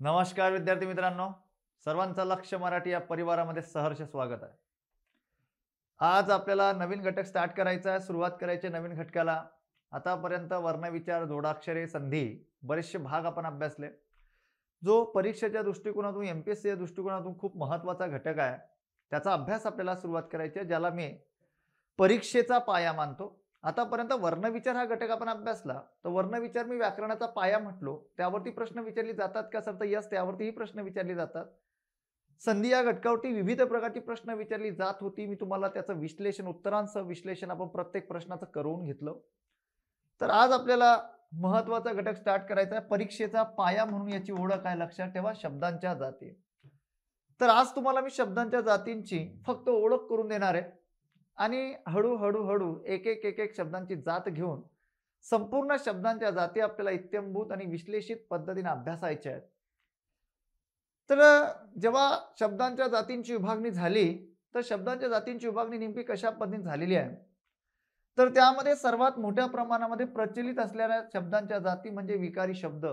नमस्कार विद्यार्थी मित्रांनो, सर्वांचं लक्ष मराठी या परिवारामध्ये सहर्ष स्वागत आहे। आज आपल्याला नवीन घटक स्टार्ट करायचा आहे, सुरुवात करायची नवीन घटकाला। आतापर्यंत वर्णविचार, जोडाक्षरे, संधी बरेचसे भाग आपण अभ्यासले। जो परीक्षेच्या दृष्टिकोनातून एमपीएससी या दृष्टिकोनातून खूप महत्त्वाचा घटक आहे, त्याचा अभ्यास आपल्याला सुरुवात करायची आहे, ज्याला मी परीक्षेचा पाया मानतो। आतापर्यंत वर्णविचार हा घटक आपण अभ्यासला, तर वर्णविचार मी व्याकरणाचा पाया म्हटलो, त्यावरती प्रश्न विचारले जातात का सर? तर यस, त्यावरतीही प्रश्न विचारले जातात। संधी या घटकावरती विविध प्रकारची प्रश्न विचारली जात होती। मी तुम्हाला त्याचं विश्लेषण, उत्तरांसह विश्लेषण आपण प्रत्येक प्रश्नाचं करून घेतलं। तर आज आपल्याला महत्त्वाचा घटक स्टार्ट करायचा आहे, परीक्षेचा पाया म्हणून याची ओळख आहे, लक्षात ठेवा, शब्दांच्या जाती। तर आज तुम्हाला मी शब्दांच्या जातींची फक्त ओळख करून देणार आहे आणि हळू एक एक शब्दांची जात घेऊन संपूर्ण शब्दांच्या जाती आपल्याला इत्थंभूत आणि विश्लेषित पद्धतीने अभ्यासायच्या आहेत। तर जेव्हा शब्दांच्या जातींची विभागणी झाली, तर शब्दांच्या जातींची विभागणी नेमकी कशा पद्धतीने झालेली आहे, तर त्यामध्ये सर्वात मोठ्या प्रमाणामध्ये प्रचलित असलेल्या शब्दांच्या जाती म्हणजे विकारी शब्द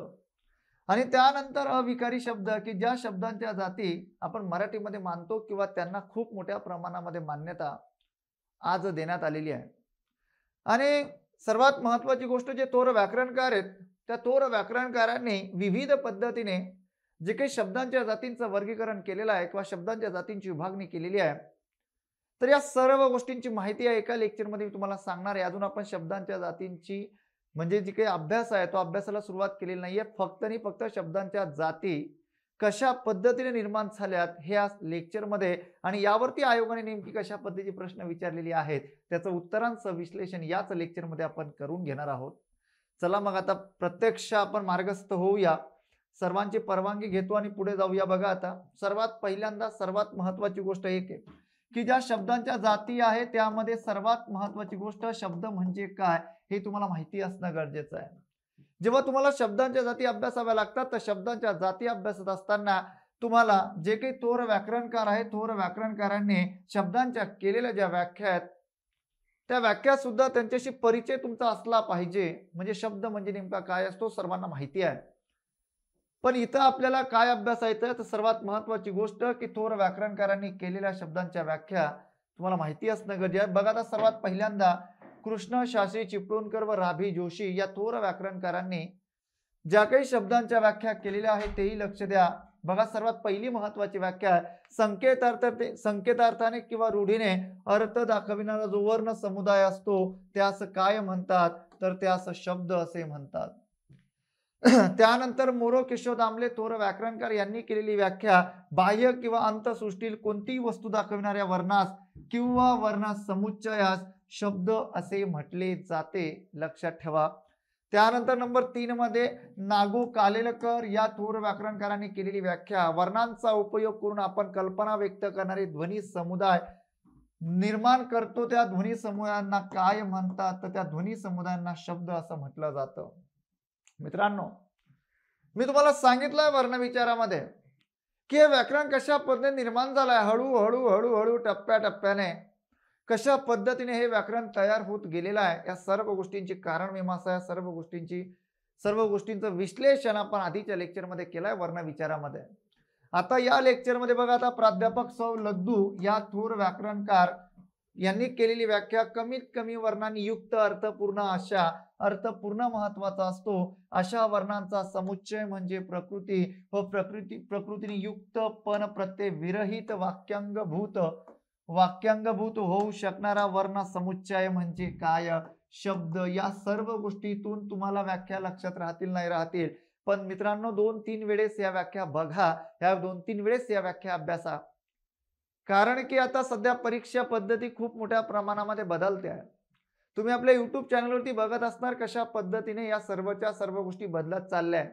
आणि त्यानंतर अविकारी शब्द, की ज्या शब्दांच्या जाती आपण मराठीमध्ये मानतो किंवा त्यांना खूप मोठ्या प्रमाणामध्ये मान्यता आज देण्यात आलेली आहे। आणि सर्वात महत्त्वाची गोष्ट, जे थोर व्याकरणकार आहेत, त्या थोर व्याकरणकारांनी विविध पद्धतीने जे काही शब्दांच्या जातींचं वर्गीकरण केलेलं आहे किंवा शब्दांच्या जातींची विभागणी केलेली आहे, तर या सर्व गोष्टींची माहिती आहे एका लेक्चरमध्ये मी तुम्हाला सांगणार आहे। अजून आपण शब्दांच्या जातींची म्हणजे जी काही अभ्यास आहे, तो अभ्यासाला सुरुवात केलेली नाहीये। फक्त आणि फक्त शब्दांच्या जाती कशा पद्धतीने निर्माण झाल्यात हे आज लेक्चरमध्ये आणि यावरती आयोगाने नेमकी कशा पद्धतीचे प्रश्न विचारलेले आहेत, त्याचं उत्तरांचं विश्लेषण याच लेक्चरमध्ये आपण करून घेणार आहोत। चला मग आता प्रत्यक्ष आपण मार्गस्थ होऊया, सर्वांची परवानगी घेतो आणि पुढे जाऊया। बघा, आता सर्वात पहिल्यांदा सर्वात महत्त्वाची गोष्ट एक आहे की ज्या शब्दांच्या जाती आहेत त्यामध्ये सर्वात महत्त्वाची गोष्ट शब्द म्हणजे काय हे तुम्हाला माहिती असणं गरजेचं आहे। जेव्हा तुम्हाला शब्दांच्या जाती अभ्यासाव्या लागतात, तर शब्दांच्या जाती अभ्यासत असताना तुम्हाला जे काही थोर व्याकरणकार आहेत, थोर व्याकरणकारांनी शब्दांच्या केलेल्या ज्या व्याख्या आहेत, त्या व्याख्या सुद्धा त्यांच्याशी परिचय तुमचा असला पाहिजे। म्हणजे शब्द म्हणजे नेमका काय असतो सर्वांना माहिती आहे। पण इथं आपल्याला काय अभ्यासायचं आहे, तर सर्वात महत्त्वाची गोष्ट की थोर व्याकरणकारांनी केलेल्या शब्दांच्या व्याख्या तुम्हाला माहिती असणं गरजेचं आहे। बघा, आता सर्वात पहिल्यांदा कृष्ण शास्त्री चिपळूणकर व राभी जोशी या थोर व्याकरणकारांनी ज्या काही शब्दांच्या व्याख्या केलेल्या आहेत तेही लक्ष द्या। बघा, सर्वात पहिली महत्त्वाची व्याख्या आहे संकेतार्थाने किंवा रूढीने अर्थ दाखविणारा जो वर्ण समुदाय असतो त्यास काय म्हणतात, तर त्यास शब्द असे म्हणतात। त्यानंतर मोरो केशव दामले थोर व्याकरणकार यांनी केलेली व्याख्या, बाह्य किंवा अंतसृष्टील कोणतीही वस्तू दाखविणाऱ्या वर्णास किंवा वर्ण समुच्चयास शब्द असे म्हटले जाते, लक्षात ठेवा। त्यानंतर नंबर 3 मध्ये नागो कालेलकर या थोर व्याकरणकारांनी केलेली व्याख्या, वर्णांचा उपयोग करून आपण कल्पना व्यक्त करणारे ध्वनी समुदाय निर्माण करतो, त्या ध्वनी समुदायांना काय म्हणतात, तर त्या ध्वनी समुदायांना शब्द असं म्हटलं जातं। मित्रांनो, मी तुम्हाला सांगितलंय वर्णविचारामध्ये की हे व्याकरण कशा पद्धतीने निर्माण झालंय, हळू टप्प्याटप्प्याने कशा पद्धतीने हे व्याकरण तयार होत गेलेलं आहे, या सर्व गोष्टींची कारणमीमांसा, या सर्व गोष्टींचं विश्लेषण आपण आधीच्या लेक्चरमध्ये केलंय वर्णविचारामध्ये। आता या लेक्चरमध्ये बघा, आता प्राध्यापक सौ लद्दू या थोर व्याकरणकार यांनी केलेली व्याख्या, कमीत कमी वर्णांनी युक्त अर्थपूर्ण महत्वाचा असतो अशा वर्णांचा समुच्चय म्हणजे प्रकृती व प्रकृतीने युक्त पण प्रत्यय विरहित वाक्यांगभूत होऊ शकणारा वर्ण समुच्चय म्हणजे काय, शब्द। या सर्व गोष्टीतून तुम्हाला व्याख्या लक्षात राहतील नाही राहतील, पण मित्रांनो 2-3 वेळेस या व्याख्या बघा, या 2-3 वेळेस या व्याख्या अभ्यासा, कारण की आता सध्या परीक्षा पद्धती खूप मोठ्या प्रमाणामध्ये बदलते आहे। तुम्ही आपल्या YouTube चॅनलवरती बघत असणार कशा पद्धतीने या सर्वच्या सर्व गोष्टी बदलत चालल्या आहेत।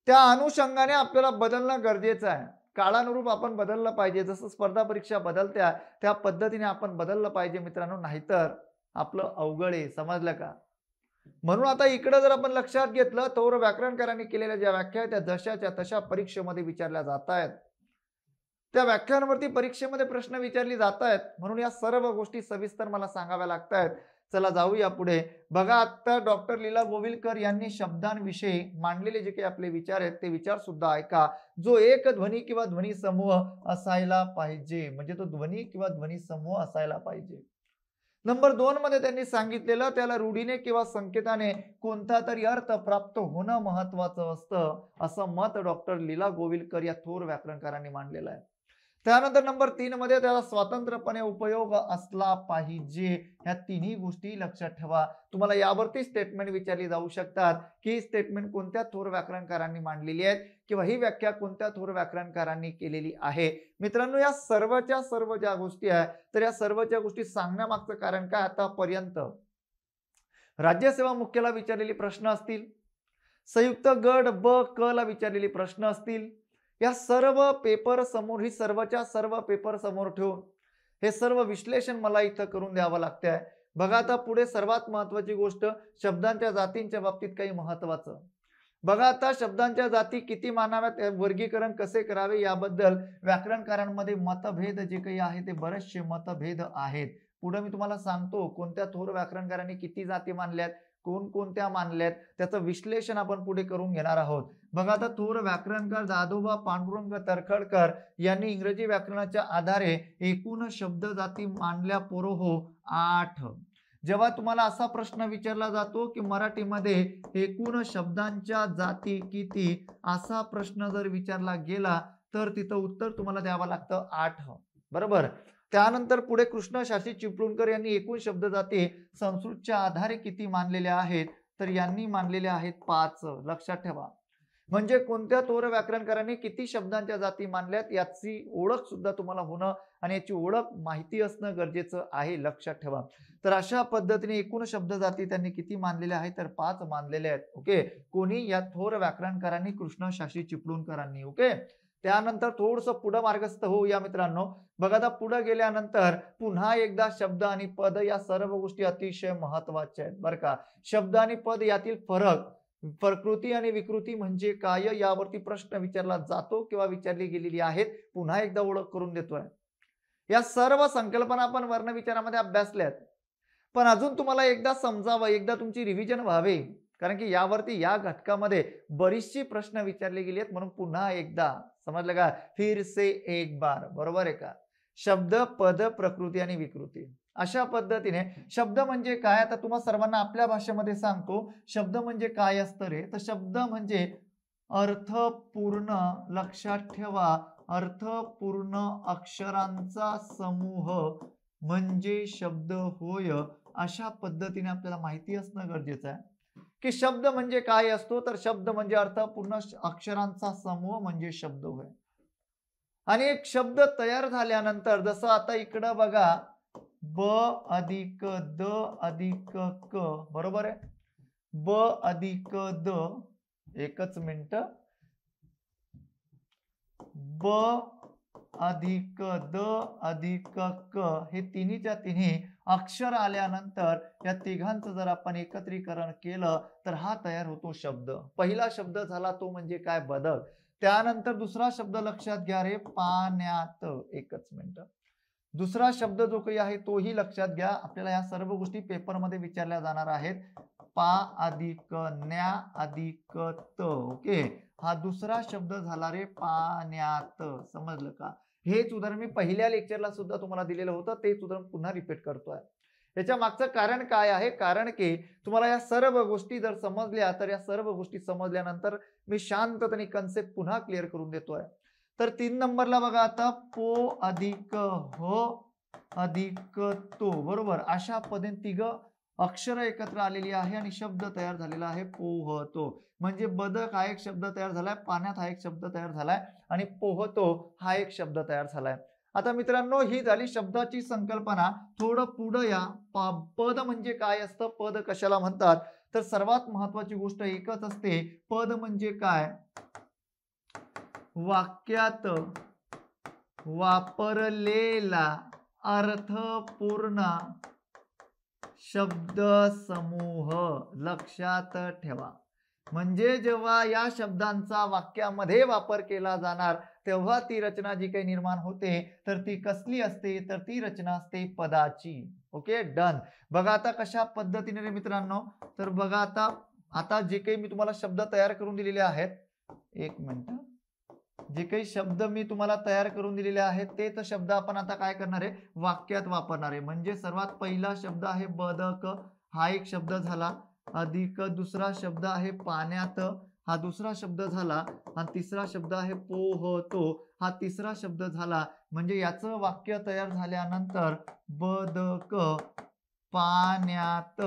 त्या अनुषंगाने आपल्याला बदलणं गरजेचं आहे, काळानुरूप आपण बदललं पाहिजे। जसं स्पर्धा परीक्षा बदलत्या त्या पद्धतीने आपण बदललं पाहिजे मित्रांनो, नाहीतर आपलं अवघड आहे, समजलं का? म्हणून आता इकडे जर आपण लक्षात घेतलं, थोर व्याकरणकारांनी केलेल्या ज्या व्याख्या त्या जशाच्या तशा परीक्षेमध्ये विचारल्या जात आहेत, त्या व्याख्यांवरती परीक्षेमध्ये प्रश्न विचारले जात आहेत, म्हणून या सर्व गोष्टी सविस्तर मला सांगाव्या लागतात। चला जाऊया पुढे. बघा आता डॉक्टर लीला गोविलकर यांनी शब्दांविषयी मांडलेले जे काही आपले विचार आहेत ते विचार सुद्धा ऐका. जो एक ध्वनी किंवा ध्वनी समूह असायला पाहिजे, म्हणजे तो ध्वनी किंवा ध्वनी समूह असायला पाहिजे. नंबर 2 मध्ये त्यांनी सांगितलेलं त्याला रूढीने किंवा संकेताने कोणता तरी अर्थ प्राप्त होणं महत्वाचं असतं, असं मत डॉक्टर लीला गोविलकर या थोर व्याकरणकारांनी मांडलेलं आहे. त्यानंतर नंबर 3 मध्ये त्याला स्वतंत्रपणे उपयोग असला पाहिजे. ह्या तिन्ही गोष्टी लक्षात ठेवा. तुम्हाला यावरती स्टेटमेंट विचारली जाऊ शकतात की स्टेटमेंट कोणत्या थोर व्याकरणकारांनी मांडलेली आहेत किंवा ही व्याख्या कोणत्या थोर व्याकरणकारांनी केलेली आहे. मित्रांनो, या सर्वच्या सर्व ज्या गोष्टी आहेत तर या सर्वच्या गोष्टी सांगण्यामागचं कारण काय, आतापर्यंत राज्यसेवा मुख्याला विचारलेली प्रश्न असतील, संयुक्त गट ब क ला विचारलेली प्रश्न असतील, या सर्व पेपर समोर, ही सर्वच्या सर्व पेपर समोर ठेवून हे सर्व विश्लेषण मला इथं करून द्यावं लागतंय. बघा आता पुढे सर्वात महत्वाची गोष्ट, शब्दांच्या जातींच्या बाबतीत काही महत्वाचं. बघा आता शब्दांच्या जाती किती मानाव्यात, वर्गीकरण कसे करावे याबद्दल व्याकरणकारांमध्ये मतभेद जे काही आहे ते बरेचसे मतभेद आहेत. पुढे मी तुम्हाला सांगतो कोणत्या थोर व्याकरणकारांनी किती जाती मानल्यात, कोणकोणत्या मानल्यात, त्याचं विश्लेषण आपण पुढे करून घेणार आहोत. बघा आता थोर व्याकरणकार दादोबा पांडुरंग तर्खडकर यांनी इंग्रजी व्याकरणाच्या आधारे एकूण शब्द जाती मांडल्या पोरोहो 8. जेव्हा तुम्हाला असा प्रश्न विचारला जातो की मराठीमध्ये एकूण शब्दांच्या जाती किती, असा प्रश्न जर विचारला गेला तर तिथं उत्तर तुम्हाला द्यावं लागतं 8. बरोबर. त्यानंतर पुढे कृष्णशास्त्री चिपळूणकर यांनी एकूण शब्द जाती संस्कृतच्या आधारे किती मानलेल्या आहेत, तर यांनी मानलेल्या आहेत 5. लक्षात ठेवा. म्हणजे कोणत्या थोर व्याकरणकारांनी किती शब्दांच्या जाती मानल्यात याची ओळख सुद्धा तुम्हाला होणं आणि याची ओळख माहिती असणं गरजेचं आहे. लक्षात ठेवा. तर अशा पद्धतीने एकूण शब्द जाती त्यांनी किती मानलेल्या आहेत, तर 5 मानलेले आहेत. ओके. कोणी, या थोर व्याकरणकारांनी, कृष्णशास्त्री चिपळूणकरांनी. ओके. त्यानंतर थोडंसं पुढे मार्गस्थ होऊया मित्रांनो. बघा आता पुढे गेल्यानंतर पुन्हा एकदा शब्द आणि पद या सर्व गोष्टी अतिशय महत्वाच्या आहेत बरं का. शब्द आणि पद यातील फरक, प्रकृती आणि विकृती म्हणजे काय यावरती प्रश्न विचारला जातो किंवा विचारली गेलेली आहेत. पुन्हा एकदा ओळख करून देतोय. या सर्व संकल्पना आपण वर्णविचारामध्ये अभ्यासल्यात, पण अजून तुम्हाला एकदा समजावं, एकदा तुमची रिव्हिजन व्हावी, कारण की यावरती या घटकामध्ये बरीचशी प्रश्न विचारले गेले आहेत. म्हणून पुन्हा एकदा, समजलं का, फिर से एक बार. बरोबर आहे का. शब्द, पद, प्रकृती आणि विकृती, अशा पद्धतीने शब्द म्हणजे काय, आता तुम्हाला सर्वांना आपल्या भाषेमध्ये सांगतो. शब्द म्हणजे काय असतं रे, तर शब्द म्हणजे अर्थपूर्ण, लक्षात ठेवा, अर्थपूर्ण अक्षरांचा समूह म्हणजे शब्द होय. अशा पद्धतीने आपल्याला माहिती असणं गरजेचं आहे की शब्द म्हणजे काय असतो, तर शब्द म्हणजे अर्थपूर्ण अक्षरांचा समूह म्हणजे शब्द होय. आणि एक शब्द तयार झाल्यानंतर, जसं आता इकडं बघा, ब अधिक द अधिक क, बरोबर आहे. ब अधिक द, एकच मिनिट, ब अधिक द अधिक क, हे तिन्हीच्या तिन्ही अक्षर आल्यानंतर या तिघांचं जर आपण एकत्रीकरण केलं तर हा तयार होतो शब्द. पहिला शब्द झाला तो म्हणजे काय, बदक. त्यानंतर दुसरा शब्द लक्षात घ्या रे, पाण्यात. एकच मिनिट. दुसरा शब्द जो काही आहे तोही लक्षात घ्या. आपल्याला या सर्व गोष्टी पेपरमध्ये विचारल्या जाणार आहेत. पा अधिक न्या अधिक त. ओके. हा दुसरा शब्द झाला रे, पाण्यात. समजलं का. हेच उदाहरण मी पहिल्या लेक्चरला सुद्धा तुम्हाला दिलेलं होतं, तेच उदाहरण पुन्हा रिपीट करतोय. याच्या मागचं कारण काय आहे, कारण की तुम्हाला या सर्व गोष्टी जर समजल्या तर या सर्व गोष्टी समजल्यानंतर मी शांतपणे कन्सेप्ट पुन्हा क्लिअर करून देतोय. तर 3 नंबरला बघा आता, पो अधिक हो अधिक तो, बरोबर. अशा पद्धतीने तिघ अक्षर एकत्र आलेली आहे आणि शब्द तयार झालेला आहे, पोहतो. म्हणजे बदक हा एक शब्द तयार झालाय, पाण्यात हा एक शब्द तयार झालाय आणि पोहतो हा एक शब्द तयार झालाय. आता मित्रांनो, ही झाली शब्दाची संकल्पना. थोडं पुढे या. पद म्हणजे काय असतं, पद कशाला म्हणतात, तर सर्वात महत्वाची गोष्ट एकच असते. पद म्हणजे काय, वाक्यात वापरलेला अर्थपूर्ण शब्द समूह. लक्षात ठेवा. म्हणजे जेव्हा या शब्दांचा वाक्यामध्ये वापर केला जाणार तेव्हा ती रचना जी काही निर्माण होते तर ती कसली असते, तर ती रचना असते पदाची. Okay done. बघा आता कशा पद्धतीने रे मित्रांनो, तर बघा आता आता जे काही मी तुम्हाला शब्द तयार करून दिलेले आहेत, एक मिनिट, जे काही शब्द मी तुम्हाला तयार करून दिलेले आहेत तेच शब्द आपण आता काय करणार आहे, वाक्यात वापरणार आहे. म्हणजे सर्वात पहिला शब्द आहे बदक, हा एक शब्द झाला. अधिक दुसरा शब्द आहे पाण्यात, हा दुसरा शब्द झाला. आणि तिसरा शब्द आहे पोहतो, हा तिसरा शब्द झाला. म्हणजे याचं वाक्य तयार झाल्यानंतर बदक पाण्यात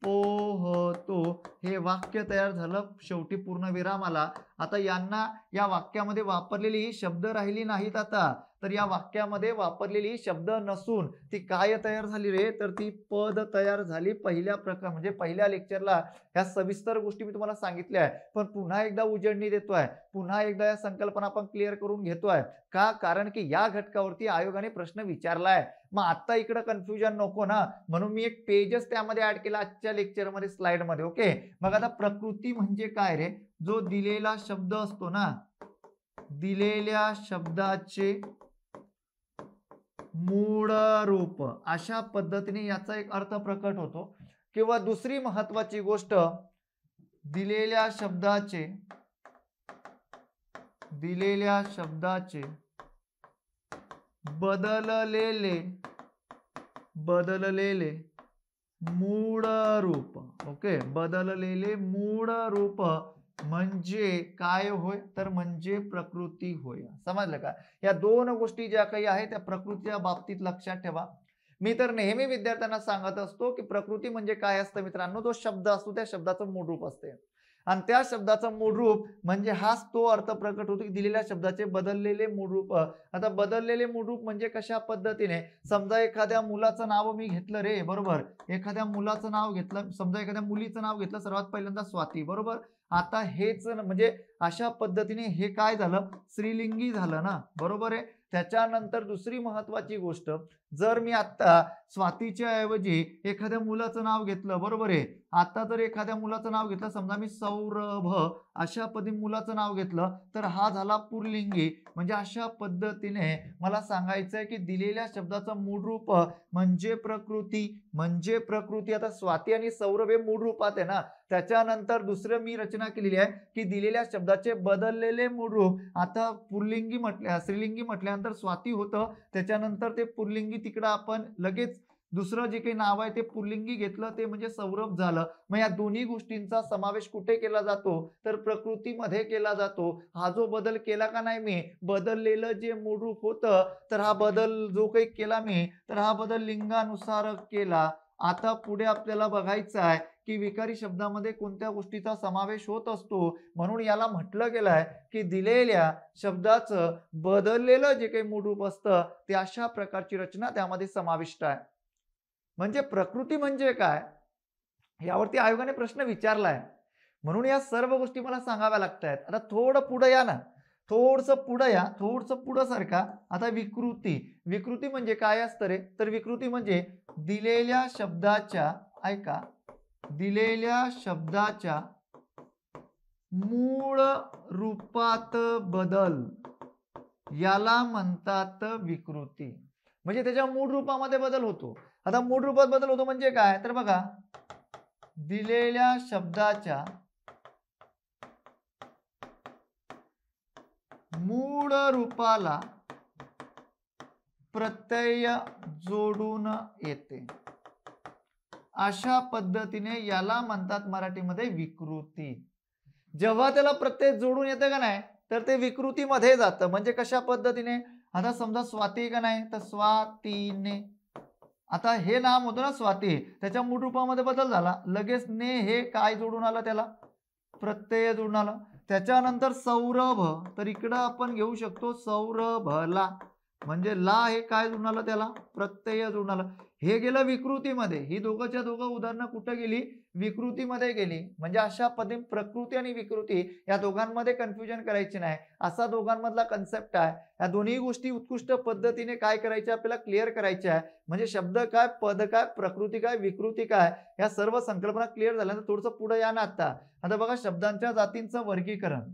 पोहतो हे वाक्य तयार झालं. शेवटी पूर्णविराम आला. आता यांना या वाक्यामध्ये वापरलेली ही शब्द राहिली नाहीत आता, तर या वाक्यामध्ये वापरलेली शब्द नसून ती काय तयार झाली रे, तर ती पद तयार झाली. पहिल्या प्रकार म्हणजे पहिल्या लेक्चरला ह्या सविस्तर गोष्टी मी तुम्हाला सांगितल्या आहे, पण पुन्हा एकदा उजळणी देतोय, पुन्हा एकदा या संकल्पना आपण क्लिअर करून घेतोय. का? कारण की या घटकावरती आयोगाने प्रश्न विचारलाय. मग आता इकडे कन्फ्युजन नको ना, म्हणून मी एक पेजच त्यामध्ये ऍड केला आजच्या लेक्चरमध्ये, स्लाइड मध्ये. ओके, मग आता प्रकृती म्हणजे काय रे, जो दिलेला शब्द असतो ना, दिलेल्या शब्दाचे मूळ रूप, अशा पद्धतीने याचा एक अर्थ प्रकट होतो. किंवा दुसरी महत्वाची गोष्ट, दिलेल्या शब्दाचे बदललेले मूळ रूप. ओके, बदललेले मूळ रूप म्हणजे काय होय, तर म्हणजे प्रकृती होय. समजलं का? या दोन गोष्टी ज्या काही आहेत त्या प्रकृतीच्या बाबतीत लक्षात ठेवा. मी तर नेहमी विद्यार्थ्यांना सांगत असतो की प्रकृती म्हणजे काय असतं मित्रांनो, जो शब्द असतो त्या शब्दाचं मूळ रूप असते. आणि त्या शब्दाचं मूळ रूप म्हणजे हाच तो अर्थ प्रकट होतो की दिलेल्या शब्दाचे बदललेले मूळ रूप. आता बदललेले मूळ रूप म्हणजे कशा पद्धतीने, समजा एखाद्या मुलाचं नाव मी घेतलं रे, बरोबर, एखाद्या मुलाचं नाव घेतलं, समजा एखाद्या मुलीचं नाव घेतलं, सर्वात पहिल्यांदा स्वाती, बरोबर. आता हेच म्हणजे अशा पद्धतीने हे काय झालं, स्त्रीलिंगी झालं ना, बरोबर आहे. त्याच्यानंतर दुसरी महत्वाची गोष्ट, जर मी आता स्वातीच्या ऐवजी एखाद्या मुलाचं नाव घेतलं, बरोबर आहे, आता जर एखाद्या मुलाचं नाव घेतलं, समजा मी सौरभ अशा पद्धतीने मुलाचं नाव घेतलं, तर हा झाला पुल्लिंगी. म्हणजे अशा पद्धतीने मला सांगायचं आहे की दिलेल्या शब्दाचं मूळ रूप म्हणजे प्रकृती. आता स्वाती आणि सौरभ हे मूळ रूपात आहे ना. त्याच्यानंतर दुसरं मी रचना केलेली आहे की दिलेल्या शब्दाचे बदललेले मूळ रूप. आता पुल्लिंगी स्त्रीलिंगी म्हटल्यानंतर स्वाती होतं, त्याच्यानंतर ते पुल्लिंगी तिकडं आपण लगेच दुसरं जे काही नाव आहे ते पुल्लिंगी घेतलं, ते म्हणजे सौरभ झालं. मग या दोन्ही गोष्टींचा समावेश कुठे केला जातो, तर प्रकृतीमध्ये केला जातो. हा जो बदल केला का नाही मी, बदललेलं जे मूळ रूप होतं, तर हा बदल जो काही केला मी, तर हा बदल लिंगानुसार केला. आता पुढे आपल्याला बघायचं आहे की विकारी शब्दामध्ये कोणत्या गोष्टीचा समावेश होत असतो. म्हणून याला म्हटलं गेलं आहे की दिलेल्या शब्दाचं बदललेलं जे काही मूळ रूप असतं ते अशा प्रकारची रचना त्यामध्ये समाविष्ट आहे. म्हणजे प्रकृती म्हणजे काय, यावरती आयोगाने प्रश्न विचारलाय. म्हणून या सर्व गोष्टी मला सांगाव्या लागतात. आता थोडं पुढे या ना, थोडंसं पुढं सरका. आता विकृती म्हणजे काय असतं रे, तर विकृती म्हणजे दिलेल्या शब्दाच्या, ऐका, दिलेल्या शब्दाच्या मूळ रूपात बदल, याला म्हणतात विकृती. म्हणजे त्याच्या मूळ रूपामध्ये बदल होतो. आता मूळ रूपात बदल होतो म्हणजे काय, तर बघा, दिलेल्या शब्दाच्या मूळ रूपाला प्रत्यय जोडून येते, अशा पद्धतीने याला म्हणतात मराठीमध्ये विकृती. जेव्हा त्याला प्रत्यय जोडून येते का नाही, तर ते विकृतीमध्ये जातं. म्हणजे कशा पद्धतीने, आता समजा स्वाती का नाही, तर स्वातीने. आता हे नाम होतं ना स्वाती, त्याच्या मूळ रूपामध्ये बदल झाला, लगेच ने हे काय जोडून आलं, त्याला प्रत्यय जोडून आला. त्याच्यानंतर सौरभ, तर इकडं आपण घेऊ शकतो सौरभला, म्हणजे ला हे काय जोडून आलं, त्याला प्रत्यय जोडून आलं. हे गेलं विकृतीमध्ये. ही दोघंच्या दोघं उदाहरणं कुठं गेली, विकृतीमध्ये गेली. म्हणजे अशा पद्धतीने प्रकृती आणि विकृती या दोघांमध्ये कन्फ्युजन करायची नाही, असा दोघांमधला कन्सेप्ट आहे. या दोन्ही गोष्टी उत्कृष्ट पद्धतीने काय करायच्या, आपल्याला क्लिअर करायच्या आहे. म्हणजे शब्द काय, पद काय, प्रकृती काय, विकृती काय, या सर्व संकल्पना क्लिअर झाल्यानंतर थोडंसं पुढे या ना. आता बघा, शब्दांच्या जातींचं वर्गीकरण,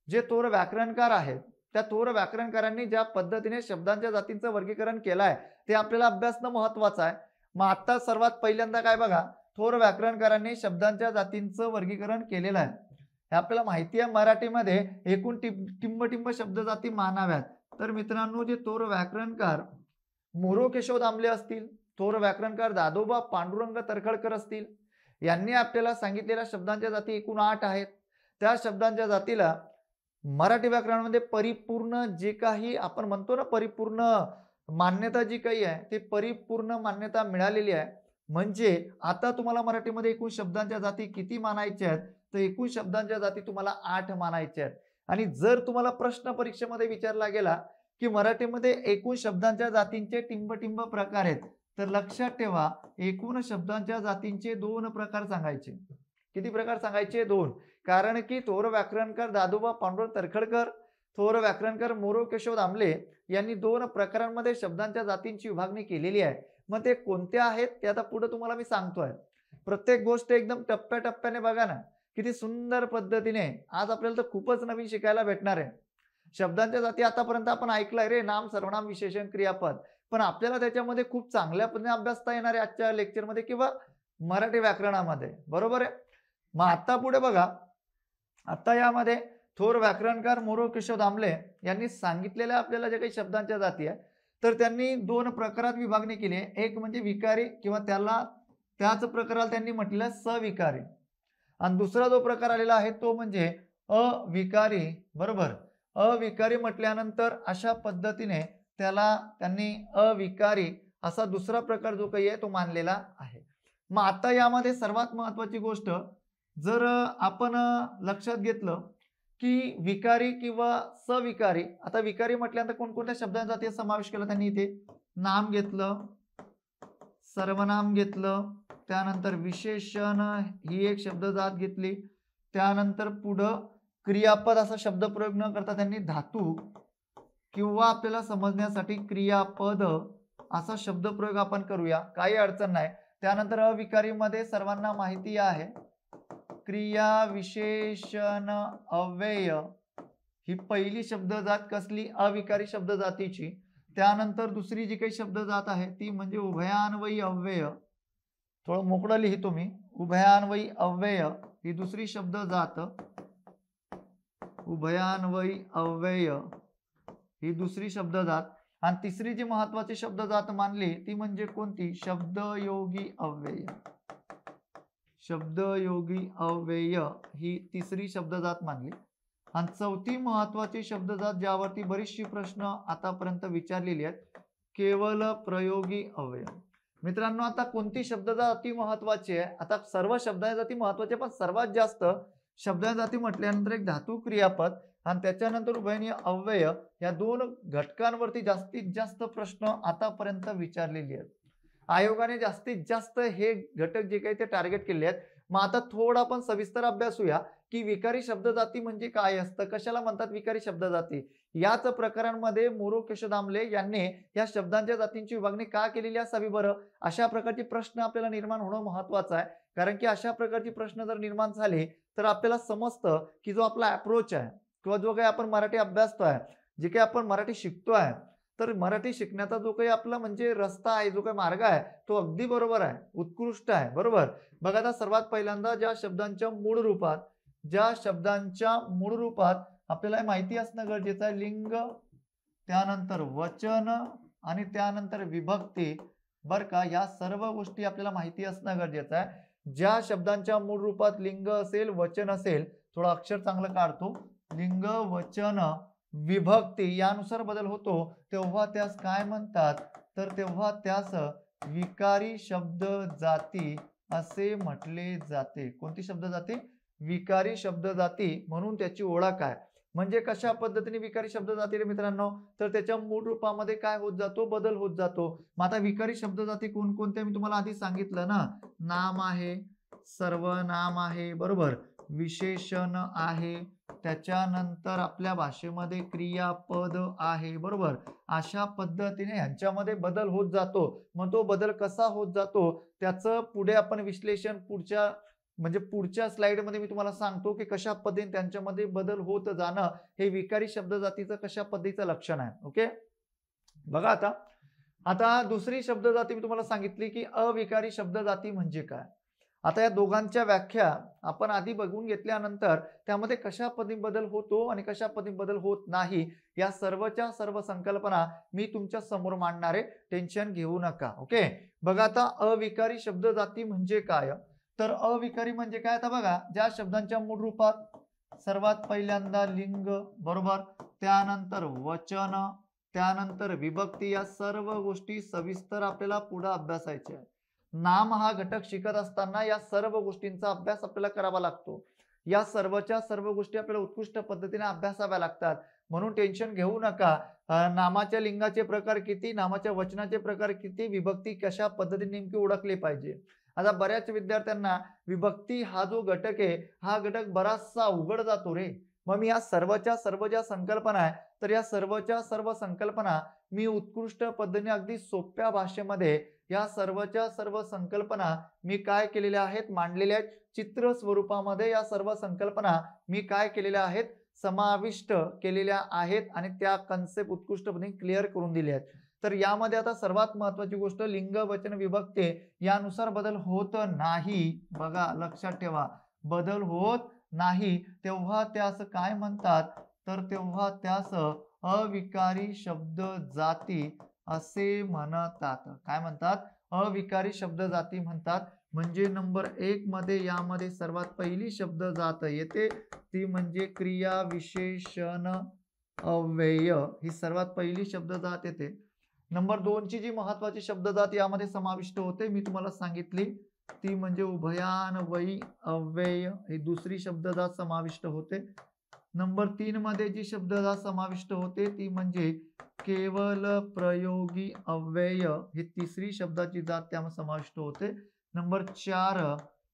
जे थोर व्याकरणकार आहेत त्या थोर व्याकरणकारांनी ज्या पद्धतीने शब्दांच्या जातींचं वर्गीकरण केलं आहे ते आपल्याला अभ्यासणं महत्वाचं आहे. मग आता सर्वात पहिल्यांदा काय बघा, थोर व्याकरणकारांनी शब्दांच्या जातींचं वर्गीकरण केलेलं आहे. हे आपल्याला माहिती आहे मराठीमध्ये एकूण टिंब शब्द जाती मानाव्यात. तर मित्रांनो, जे थोर व्याकरणकार मोरो केशव दामले असतील, थोर व्याकरणकार दादोबा पांडुरंग तर्खडकर असतील, यांनी आपल्याला सांगितलेल्या शब्दांच्या जाती एकूण 8 आहेत. त्या शब्दांच्या जातीला मराठी व्याकरणामध्ये परिपूर्ण जे काही आपण म्हणतो ना, परिपूर्ण मान्यता जी काही आहे ते परिपूर्ण मान्यता मिळालेली आहे. म्हणजे आता तुम्हाला मराठीमध्ये एकूण शब्दांच्या जाती किती मानायच्या आहेत, तर एकूण शब्दांच्या जाती तुम्हाला 8 मानायच्या आहेत. आणि जर तुम्हाला प्रश्न परीक्षेमध्ये विचारला गेला की मराठीमध्ये एकूण शब्दांच्या जातींचे टिंब प्रकार आहेत, तर लक्षात ठेवा एकूण शब्दांच्या जातींचे 2 प्रकार सांगायचे. किती प्रकार सांगायचे? 2. कारण की थोर व्याकरणकार दादोबा पांडुरंग तर्खडकर, थोर व्याकरणकार मोरो केशव दामले यांनी 2 प्रकारांमध्ये शब्दांच्या जातींची विभागणी केलेली आहे. मग ते कोणत्या आहेत ते आता पुढे तुम्हाला मी सांगतोय. प्रत्येक गोष्ट एकदम टप्प्याटप्प्याने बघा ना, किती सुंदर पद्धतीने. आज आपल्याला तर खूपच नवीन शिकायला भेटणार आहे. शब्दांच्या जाती आतापर्यंत आपण ऐकलंय रे, नाम, सर्वनाम, विशेषण, क्रियापद, पण आपल्याला त्याच्यामध्ये खूप चांगल्या पद्धतीने अभ्यासता येणार आहे आजच्या लेक्चरमध्ये किंवा मराठी व्याकरणामध्ये. बरोबर आहे. मग आता पुढे बघा, आता यामध्ये थोर व्याकरणकार मोरो केशव दामले यांनी सांगितलेल्या आपल्याला जे काही शब्दांच्या जाती आहे, तर त्यांनी 2 प्रकारात विभागणी केली आहे. एक म्हणजे विकारी किंवा त्याच प्रकाराला त्यांनी म्हटलं सविकारी, आणि दुसरा जो प्रकार आलेला आहे तो म्हणजे अविकारी. बरोबर. अविकारी म्हटल्यानंतर अशा पद्धतीने त्याला त्यांनी अविकारी असा दुसरा प्रकार जो काही आहे तो मानलेला आहे. मग आता यामध्ये सर्वात महत्वाची गोष्ट जर आपण लक्षात घेतलं की विकारी किंवा सविकारी, आता विकारी म्हटल्यानंतर कोणकोणत्या शब्दांचा ते समावेश केला त्यांनी इथे? नाम घेतलं, सर्वनाम घेतलं, त्यानंतर विशेषण ही एक शब्दजात घेतली, त्यानंतर पुढं क्रियापद असा शब्द प्रयोग न करता त्यांनी धातू किंवा आपल्याला समजण्यासाठी क्रियापद असा शब्द प्रयोग आपण करूया, काही अडचण नाही. त्यानंतर अविकारीमध्ये सर्वांना माहिती आहे क्रिया, विशेषण, अव्यय ही पहिली शब्दजात कसली? अविकारी शब्दजातीची. त्यानंतर दुसरी जी काही शब्दजात आहे ती म्हणजे उभयान्वयी अव्यय. थोडं मोकळं लिहितो मी. उभयान्वयी अव्यय ही दुसरी शब्दजात. उभयान्वयी अव्यय ही दुसरी शब्दजात. आणि तिसरी जी महत्वाची शब्दजात मानली ती म्हणजे कोणती? शब्दयोगी अव्यय. शब्दयोगी अव्यय ही तिसरी शब्दजात मानली. आणि चौथी महत्वाची शब्दजात ज्यावरती बरीचशी प्रश्न आतापर्यंत विचारलेली आहेत, केवल प्रयोगी अव्यय. मित्रांनो, आता कोणती शब्दजाती महत्वाची आहे? आता सर्व शब्दजाती महत्वाचे, पण सर्वात जास्त शब्दजाती म्हटल्यानंतर एक धातू, क्रियापद आणि त्याच्यानंतर उभयनीय अव्यय या 2 घटकांवरती जास्तीत जास्त प्रश्न आतापर्यंत विचारलेले आहेत. आयोगाने जास्तीत जास्त हे घटक जे काही ते टार्गेट केले आहेत. मग आता थोडा आपण सविस्तर अभ्यासूया की विकारी शब्दजाती म्हणजे काय असतं, कशाला म्हणतात विकारी शब्दजाती. याच प्रकारांमध्ये मोरो केशव दामले यांनी या शब्दांच्या जातींची विभागणी का केलेली असावी बरं? अशा प्रकारचे प्रश्न आपल्याला निर्माण होणं महत्वाचं आहे. कारण की अशा प्रकारचे प्रश्न जर निर्माण झाले तर आपल्याला समजतं की जो आपला अप्रोच आहे किंवा जो काही आपण मराठी अभ्यासतोय, जे काही आपण मराठी शिकतोय, तर मराठी शिकण्याचा जो काही आपला म्हणजे रस्ता आहे, जो काही मार्ग आहे तो अगदी बरोबर आहे, उत्कृष्ट आहे. बरोबर. बघा, आता सर्वात पहिल्यांदा ज्या शब्दांच्या मूळ रूपात आपल्याला माहिती असणं गरजेचं आहे लिंग, त्यानंतर वचन आणि त्यानंतर विभक्ती. बर का, या सर्व गोष्टी आपल्याला माहिती असणं गरजेचं आहे. ज्या शब्दांच्या मूळ रूपात लिंग असेल, वचन असेल, थोडं अक्षर चांगलं काढतो, लिंग, वचन, विभक्ती यानुसार बदल होतो, तेव्हा त्यास काय म्हणतात? तर तेव्हा त्यास विकारी शब्द जाती असे म्हटले जाते. कोणती शब्द जाती? विकारी शब्द जाती म्हणून त्याची ओळख आहे. म्हणजे कशा पद्धतीने विकारी शब्द जाती रे मित्रांनो? तर त्याच्या मूळ रूपामध्ये काय होत जातो? बदल होत जातो. मग आता विकारी शब्द जाती कोणकोणत्या मी तुम्हाला आधी सांगितलं ना. नाम आहे, सर्वनाम आहे, बरोबर, विशेषण आहे, त्याच्यानंतर आपल्या भाषेमध्ये क्रियापद आहे, बरोबर. अशा पद्धतीने यांच्यामध्ये बदल होत जातो. मग तो बदल कसा होत जातो त्याचं पुढे आपण विश्लेषण पुढच्या स्लाइडमध्ये मी तुम्हाला सांगतो की कशा पद्धतीने त्यांच्यामध्ये बदल होत जाणं हे विकारी शब्द जातीचं कशा पद्धतीचं लक्षण आहे. ओके, बघा आता आता दुसरी शब्द जाती मी तुम्हाला सांगितली की अविकारी शब्द जाती म्हणजे काय. आता या दोघांच्या व्याख्या आपण आधी बघून घेतल्यानंतर त्यामध्ये कशा पदी बदल होतो आणि कशा पदी बदल होत नाही या सर्वच्या सर्व संकल्पना मी तुमच्या समोर मांडणार आहे. टेन्शन घेऊ नका. ओके. बघा आता अविकारी शब्द जाती म्हणजे काय. तर अविकारी म्हणजे काय. आता बघा ज्या शब्दांच्या मूळ रूपात सर्वात पहिल्यांदा लिंग बरोबर, त्यानंतर वचन, त्यानंतर विभक्ती, या सर्व गोष्टी सविस्तर आपल्याला पुढे अभ्यासायच्या आहेत. नाम हा घटक शिकत असताना या सर्व गोष्टींचा अभ्यास आपल्याला करावा लागतो. या सर्वच्या सर्व गोष्टी आपल्याला उत्कृष्ट पद्धतीने अभ्यासाव्या लागतात. म्हणून टेन्शन घेऊ नका. नामाच्या लिंगाचे प्रकार किती, नामाच्या वचनाचे प्रकार किती, विभक्ती कशा पद्धतीने नेमकी ओळखली पाहिजे. आता बऱ्याच विद्यार्थ्यांना विभक्ती हा जो घटक आहे हा घटक बराचसा अवघड जातो रे. मग मी या सर्वच्या सर्व ज्या संकल्पना आहे तर या सर्वच्या सर्व संकल्पना मी उत्कृष्ट पद्धतीने अगदी सोप्या भाषेमध्ये या सर्वच्या सर्व संकल्पना मी काय केलेल्या आहेत, मांडलेल्या आहेत. चित्र स्वरूपामध्ये या सर्व संकल्पना मी काय केलेल्या आहेत, समाविष्ट केलेल्या आहेत आणि त्या कन्सेप्ट उत्कृष्ट पद्धतीने क्लिअर करून दिल्या आहेत. तर यामध्ये आता सर्वात महत्वाची गोष्ट लिंग वचन विभक्ती यानुसार बदल होत नाही. बघा लक्षात ठेवा, बदल होत नाही. तेव्हा त्यास काय म्हणतात, तर तेव्हा त्यास अविकारी शब्द जाती असे म्हणतात. काय म्हणतात, अविकारी शब्द जाती म्हणतात. म्हणजे नंबर 1 मध्ये यामध्ये सर्वात पहिली शब्द जात येते ती म्हणजे क्रिया विशेषण अव्यय, ही सर्वात पहिली शब्द जात येते. नंबर 2 ची जी महत्वाची शब्द जात यामध्ये समाविष्ट होते मी तुम्हाला सांगितली ती म्हणजे उभयान्वयी अव्यय, ही दुसरी शब्दजात समाविष्ट होते. नंबर 3 मध्ये जी शब्दजात समाविष्ट होते ती म्हणजे केवल प्रयोगी अव्यय, ही तिसरी शब्दाची जात त्यामध्ये समाविष्ट होते. नंबर 4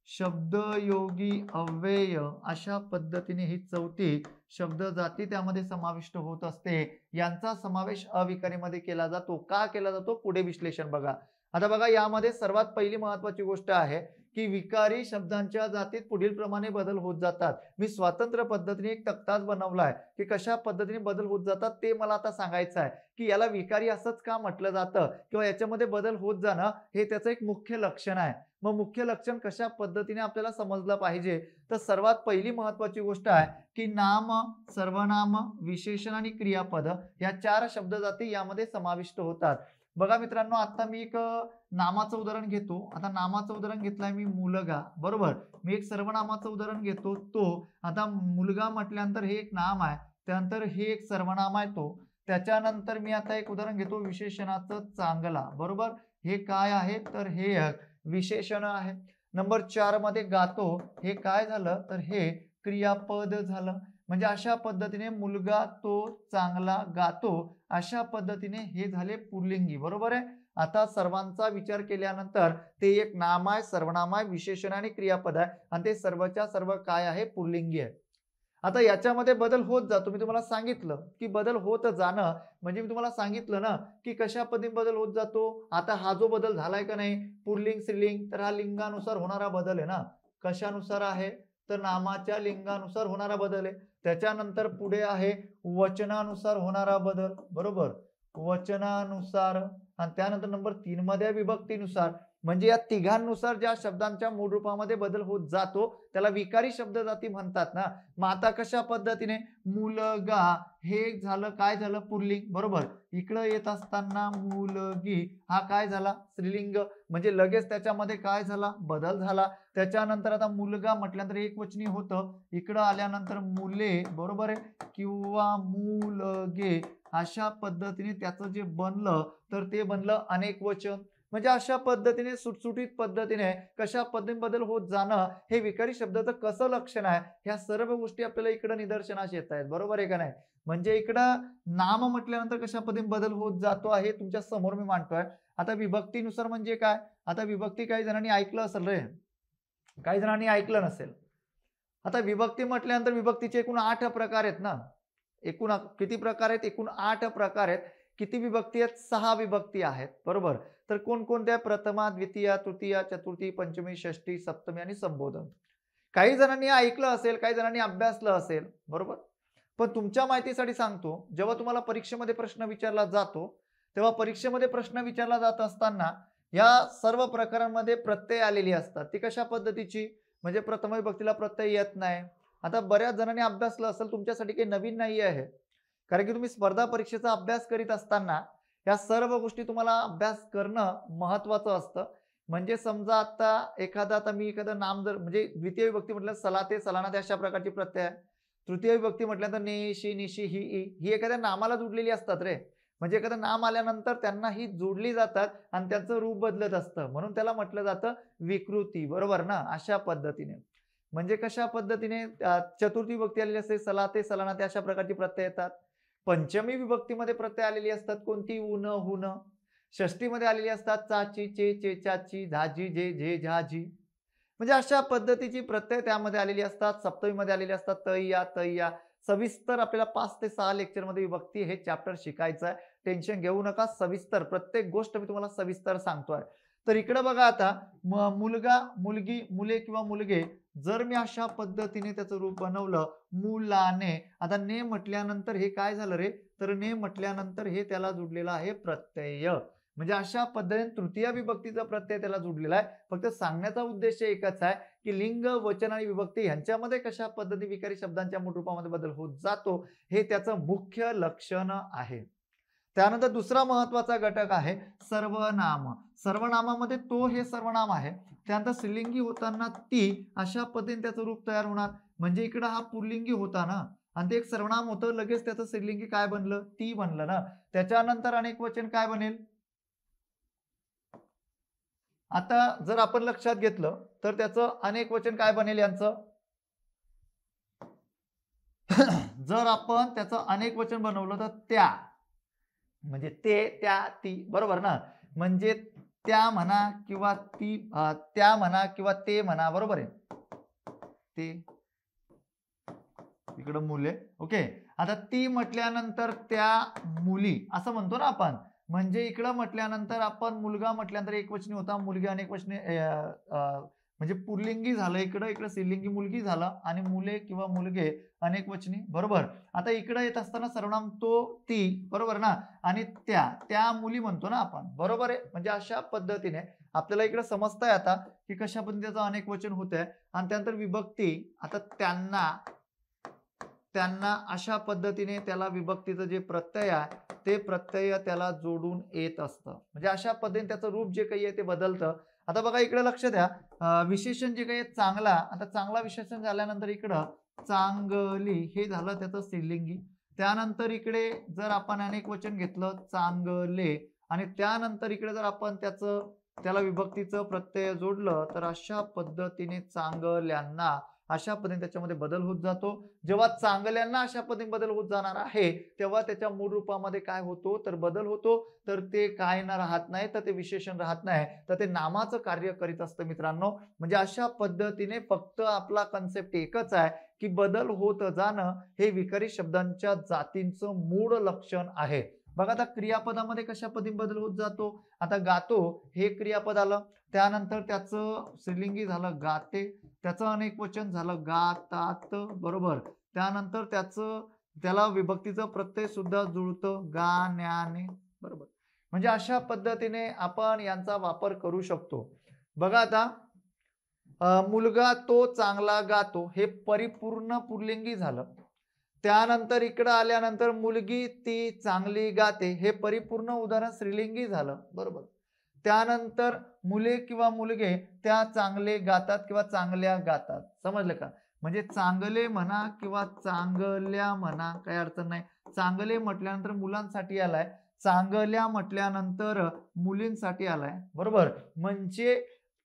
शब्दयोगी अव्यय, अशा पद्धतीने ही चौथी शब्द जाती त्यामध्ये समाविष्ट होत असते. यांचा समावेश अविकारीमध्ये केला जातो. का केला जातो, पुढे विश्लेषण बघा. आता बघा यामध्ये सर्वात पहिली महत्वाची गोष्ट आहे की विकारी शब्दांच्या जातीत पुढील प्रमाणे बदल होत जातात. मी स्वतंत्र पद्धतीने एक तक्ताच बनवलाय की कशा पद्धतीने बदल होत जातात ते मला आता सांगायचं आहे की याला विकारी असंच का म्हटलं जातं किंवा याच्यामध्ये बदल होत जाणं हे त्याचं एक मुख्य लक्षण आहे. मग मुख्य लक्षण कशा पद्धतीने आपल्याला समजलं पाहिजे, तर सर्वात पहिली महत्वाची गोष्ट आहे की नाम, सर्वनाम, विशेषण आणि क्रियापद या 4 शब्द जाती यामध्ये समाविष्ट होतात. बघा मित्रांनो, आता मी एक नामाचं उदाहरण घेतो. आता नामाचं उदाहरण घेतलंय मी मुलगा बरोबर. मी एक सर्वनामाचं उदाहरण घेतो तो. आता मुलगा म्हटल्यानंतर हे एक नाम आहे, त्यानंतर हे एक सर्वनाम आहे तो. त्याच्यानंतर मी आता एक उदाहरण घेतो विशेषणाचं चांगला बरोबर. हे काय आहे, तर हे विशेषण आहे. नंबर 4 मध्ये गातो, हे काय झालं, तर हे क्रियापद झालं. म्हणजे अशा पद्धतीने मुलगा तो चांगला गातो, अशा पद्धतीने हे झाले पुल्लिंगी बरोबर आहे. आता सर्वांचा विचार केल्यानंतर ते एक नाम आहे, सर्वनाम आहे, विशेषण आणि क्रियापद आहे आणि ते सर्वच्या सर्व काय आहे, पुल्लिंगी आहे. आता याच्यामध्ये बदल होत जातो. मी तुम्हाला सांगितलं की बदल होत जाणं म्हणजे मी तुम्हाला सांगितलं ना की कशा पद्धतीने बदल होत जातो. आता हा जो बदल झालाय का नाही, पुल्लिंग स्त्रीलिंग, तर हा लिंगानुसार होणारा बदल आहे ना. कशानुसार आहे, तर नामाच्या लिंगानुसार होणारा बदल आहे. त्याच्यानंतर पुढे आहे वचनानुसार होणारा बदल बरोबर, वचनानुसार. आणि त्यानंतर नंबर 3 मध्ये विभक्तीनुसार. म्हणजे या तिघांनुसार ज्या शब्दांच्या मूळ रूपामध्ये बदल होत जातो त्याला विकारी शब्द जाती म्हणतात ना. मग आता कशा पद्धतीने, मुलगा हे झालं काय झालं, पुल्लिंग बरोबर. इकडं येत असताना मुलगी हा काय झाला, स्त्रीलिंग. म्हणजे लगेच त्याच्यामध्ये काय झाला, बदल झाला. त्याच्यानंतर आता मुलगा म्हटल्यानंतर एक वचनी होतं, इकडं आल्यानंतर मुले बरोबर आहे किंवा मुलगे, अशा पद्धतीने त्याचं जे बनलं तर ते बनलं अनेक वचन. म्हणजे अशा पद्धतीने सुटसुटीत पद्धतीने कशा पद्धतीने बदल होत जाणं हे विकारी शब्दाचं कसं लक्षण आहे, ह्या सर्व गोष्टी आपल्याला इकडे निदर्शनास येत आहेत बरोबर आहे का नाही. म्हणजे इकडं नाम म्हटल्यानंतर कशा पद्धतीने बदल होत जातो आहे तुमच्या समोर मी मांडतोय. आता विभक्तीनुसार म्हणजे काय, आता विभक्ती काही जणांनी ऐकलं असेल रे, काही जणांनी ऐकलं नसेल. आता विभक्ती म्हटल्यानंतर विभक्तीचे एकूण 8 प्रकार आहेत ना. एकूण किती प्रकार आहेत, एकूण 8 प्रकार आहेत. किती विभक्ती आहेत, 6 विभक्ती आहेत बरोबर. तर कोणकोणत्या, प्रथमा, द्वितीय, तृतीय, चतुर्थी, पंचमी, षष्ठी, सप्तमी आणि संबोधन. काही जणांनी ऐकलं असेल, काही जणांनी अभ्यासलं असेल बरोबर. पण तुमच्या माहितीसाठी सांगतो, जेव्हा तुम्हाला परीक्षेमध्ये प्रश्न विचारला जातो तेव्हा परीक्षेमध्ये प्रश्न विचारला जात असताना या सर्व प्रकारांमध्ये प्रत्यय आलेली असतात. ती कशा पद्धतीची, म्हणजे प्रथम विभक्तीला प्रत्यय येत नाही. आता बऱ्याच जणांनी अभ्यासलं असेल, तुमच्यासाठी काही नवीन नाही आहे, कारण की तुम्ही स्पर्धा परीक्षेचा अभ्यास करीत असताना या सर्व गोष्टी तुम्हाला अभ्यास करणं महत्वाचं असतं. म्हणजे समजा आता मी एखादं नाम जर, म्हणजे द्वितीय विभक्ती म्हटलं सलाते सलाना, अशा प्रकारची प्रत्यय आहे. तृतीय विभक्ती म्हटल्यानंतर ने शी निशी ही ही एखाद्या नामाला जुडलेली असतात रे. म्हणजे एखादं नाम आल्यानंतर त्यांना ही जोडली जातात आणि त्यांचं रूप बदलत असतं, म्हणून त्याला म्हटलं जातं विकृती, बरोबर ना. अशा पद्धतीने, म्हणजे कशा पद्धतीने चतुर्थी विभक्ती आलेली असते, सलाते सलाना, अशा प्रकारची प्रत्यय येतात. पंचमी विभक्तीमध्ये प्रत्यय आलेली असतात, कोणती, उन हुन. षष्टीमध्ये आलेली असतात चाची चे चे चाची, झाजी जे झे झाजी. म्हणजे अशा पद्धतीची प्रत्यय त्यामध्ये आलेली असतात. सप्तमीमध्ये आलेली असतात तैया तैया. सविस्तर आपल्याला 5 ते 6 लेक्चरमध्ये विभक्ती हे चॅप्टर शिकायचं आहे. टेन्शन घेऊ नका, सविस्तर प्रत्येक गोष्ट मी तुम्हाला सविस्तर सांगतोय. तर इकडे बघा आता, मुलगा मुलगी मुले किंवा मुलगे, जर मी अशा पद्धतीने त्याचं रूप बनवलं मुलाने, आता ने म्हटल्यानंतर हे काय झालं रे, तर ने म्हटल्यानंतर हे त्याला जुडलेलं आहे प्रत्यय. म्हणजे अशा पद्धतीने तृतीय विभक्तीचा प्रत्यय त्याला जुडलेला आहे. फक्त सांगण्याचा उद्देश एकच आहे की लिंग, वचन आणि विभक्ती यांच्यामध्ये कशा पद्धती विकारी शब्दांच्या मूळ रूपामध्ये बदल होत जातो, हे त्याचं मुख्य लक्षण आहे. त्यानंतर दुसरा महत्वाचा घटक आहे सर्वनाम. सर्वनामामध्ये तो हे सर्वनाम आहे, त्यानंतर स्त्रीलिंगी होताना ती, अशा पद्धतीने त्याचं रूप तयार होणार. म्हणजे इकडं हा पुल्लिंगी होता ना, आणि ते एक सर्वनाम होतं, लगेच त्याचं स्त्रीलिंगी काय बनलं, ती बनलं ना. त्याच्यानंतर अनेक वचन काय बनेल. आता जर आपण लक्षात घेतलं तर त्याचं अनेक वचन काय बनेल यांचं. जर आपण त्याचं अनेक वचन बनवलं तर त्या, म्हणजे ते त्या ती, बरोबर ना. म्हणजे त्या म्हणा किंवा ती, त्या म्हणा किंवा ते म्हणा, बरोबर आहे. ते इकडं मुले, ओके. आता ती म्हटल्यानंतर त्या मुली असं म्हणतो ना आपण. म्हणजे इकडं म्हटल्यानंतर आपण मुलगा म्हटल्यानंतर एकवचनी होता, मुलगी अनेक वचने, म्हणजे पुल्लिंगी झालं इकडं, इकडं स्त्रीलिंगी मुलगी झालं, आणि मुले किंवा मुलगे अनेक वचनी, बरोबर. आता इकडे येत असताना सर्वनाम तो ती, बरोबर ना, आणि त्या मुली म्हणतो ना आपण, बरोबर आहे. म्हणजे अशा पद्धतीने आपल्याला इकडे समजतंय आता की कशा पद्धतीचं अनेक वचन होत आहे. आणि त्यानंतर विभक्ती, आता त्यांना अशा पद्धतीने त्याला विभक्तीचं जे प्रत्यय आहे ते प्रत्यय त्याला जोडून येत असतं. म्हणजे अशा पद्धतीने त्याचं रूप जे काही आहे ते बदलतं. आता बघा इकडे लक्ष द्या, विशेषण जे काही चांगला, आता चांगला विशेषण झाल्यानंतर इकडं चांगली हे झालं त्याचं स्त्रीलिंगी. त्यानंतर इकडे जर आपण अनेक वचन घेतलं चांगले, आणि त्यानंतर इकडे जर आपण त्याला विभक्तीचं प्रत्यय जोडलं तर अशा पद्धतीने चांगल्यांना, अशा पद्धतीने त्याच्यामध्ये बदल होत जातो. जेव्हा चांगल्यांना अशा पद्धतीने बदल होत जाणार आहे, तेव्हा त्याच्या मूळ रूपामध्ये काय होतो, तर बदल होतो. तर ते काय ना राहत नाही, तर ते विशेषण राहत नाही, तर ते नामाचं कार्य करीत असतं मित्रांनो. म्हणजे अशा पद्धतीने फक्त आपला कन्सेप्ट एकच आहे की बदल होत जाणं हे विकारी शब्दांच्या जातींचं मूळ लक्षण आहे. बघा आता क्रियापदामध्ये कशा पद्धतीने बदल होत जातो. आता गातो हे क्रियापद आलं, त्यानंतर त्याचं स्त्रीलिंगी झालं गाते, त्याचं अनेक वचन झालं गातात, बरोबर. त्यानंतर त्याला विभक्तीचं प्रत्यय सुद्धा जुळतं गाण्याने, बरोबर. म्हणजे अशा पद्धतीने आपण यांचा वापर करू शकतो. बघा आता, मुलगा तो चांगला गातो हे परिपूर्ण पुल्लिंगी झालं. त्यानंतर इकडं आल्यानंतर मुलगी ती चांगली गाते हे परिपूर्ण उदाहरण स्त्रीलिंगी झालं, बरोबर. त्यानंतर मुले किंवा मुलगे त्या चांगले गातात किंवा चांगल्या गातात, समजलं का. म्हणजे चांगले म्हणा किंवा चांगल्या म्हणा, काही अडचण नाही. चांगले म्हटल्यानंतर मुलांसाठी आलाय, चांगल्या म्हटल्यानंतर मुलींसाठी आलाय, बरोबर. म्हणजे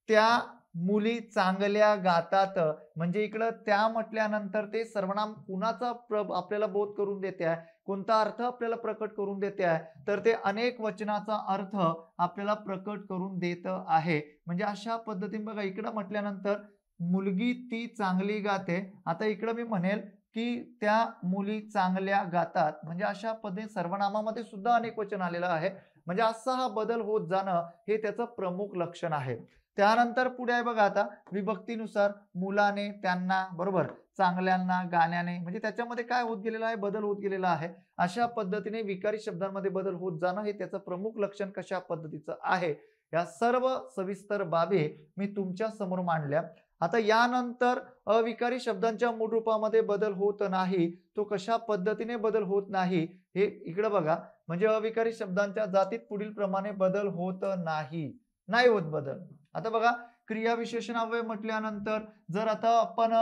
त्या मुली चांगल्या गातात, म्हणजे इकडं त्या म्हटल्यानंतर ते सर्वनाम कुणाचा आपल्याला बोध करून देते आहे, कोणता अर्थ आपल्याला प्रकट करून देते आहे, तर ते अनेक वचनाचा अर्थ आपल्याला प्रकट करून देत आहे. म्हणजे अशा पद्धतीने बघा इकडं म्हटल्यानंतर मुलगी ती चांगली गाते, आता इकडं मी म्हणेल की त्या मुली चांगल्या गातात. म्हणजे अशा पद्धतीने सर्वनामामध्ये सुद्धा अनेक वचन आलेलं आहे. म्हणजे असा हा बदल होत जाणं हे त्याचं प्रमुख लक्षण आहे. त्यानंतर पुढे आहे बघा आता विभक्तीनुसार मुलाने, त्यांना, बरोबर, चांगल्यांना, गाण्याने, म्हणजे त्याच्यामध्ये काय होत गेलेलं आहे, बदल होत गेलेला आहे. अशा पद्धतीने विकारी शब्दांमध्ये बदल होत जाणं हे त्याचं प्रमुख लक्षण कशा पद्धतीचं आहे, या सर्व सविस्तर बाबी मी तुमच्या समोर मांडल्या. आता यानंतर अविकारी शब्दांच्या मूळ रूपामध्ये बदल होत नाही, तो कशा पद्धतीने बदल होत नाही हे इकडे बघा. म्हणजे अविकारी शब्दांच्या जातीत पुढील प्रमाणे बदल होत नाही होत बदल. आता बघा, क्रियाविशेषण अव्यय म्हटल्यानंतर जर आता आपण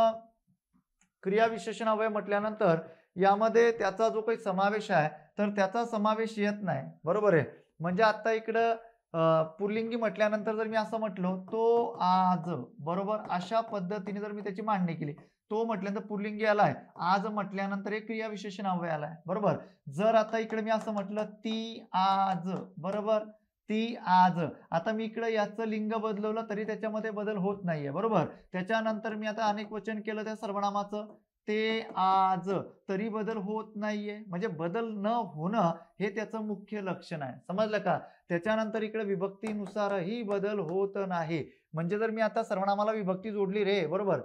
क्रियाविशेषण अव्यय म्हटल्यानंतर यामध्ये त्याचा जो काही समावेश आहे तर त्याचा समावेश येत नाही, बरोबर आहे. म्हणजे आता इकडं पुल्लिंगी म्हटल्यानंतर जर मी असं म्हटलो तो आज, बरोबर, अशा पद्धतीने जर मी त्याची मांडणी केली, तो म्हटल्यानंतर पुल्लिंगी आलाय, आज म्हटल्यानंतर एक क्रियाविशेषण अव्यय आलाय, बरोबर. जर आता इकडे मी असं म्हटलं ती आज, बरोबर, ती आज, आता मी इकडे याचं लिंग बदलवलं तरी त्याच्यामध्ये बदल होत नाहीये, बरोबर. त्याच्यानंतर मी आता अनेक वचन केलं त्या सर्वनामाचं, ते आज, तरी बदल होत नाहीये. म्हणजे बदल न होणं हे त्याचं मुख्य लक्षण आहे, समजलं का. त्याच्यानंतर इकडे विभक्तीनुसारही बदल होत नाही. म्हणजे जर मी आता सर्वनामाला विभक्ती जोडली रे, बरोबर,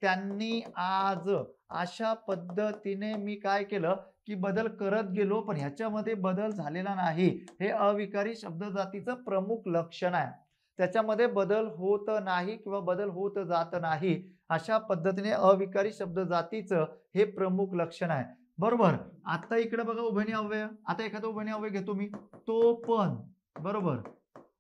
त्यांनी आज, अशा पद्धतीने मी काय केलं की बदल करत गेलो, पण ह्याच्यामध्ये बदल झालेला नाही. हे अविकारी शब्द जातीचं प्रमुख लक्षण आहे. त्याच्यामध्ये बदल होत नाही किंवा बदल होत जात नाही, अशा पद्धतीने अविकारी शब्द जातीचं हे प्रमुख लक्षण आहे, बरोबर. आता इकडे बघा उभयनिय अव्यय. आता एखादा उभयनिय अव्यय घेतो मी, तो पण, बरोबर.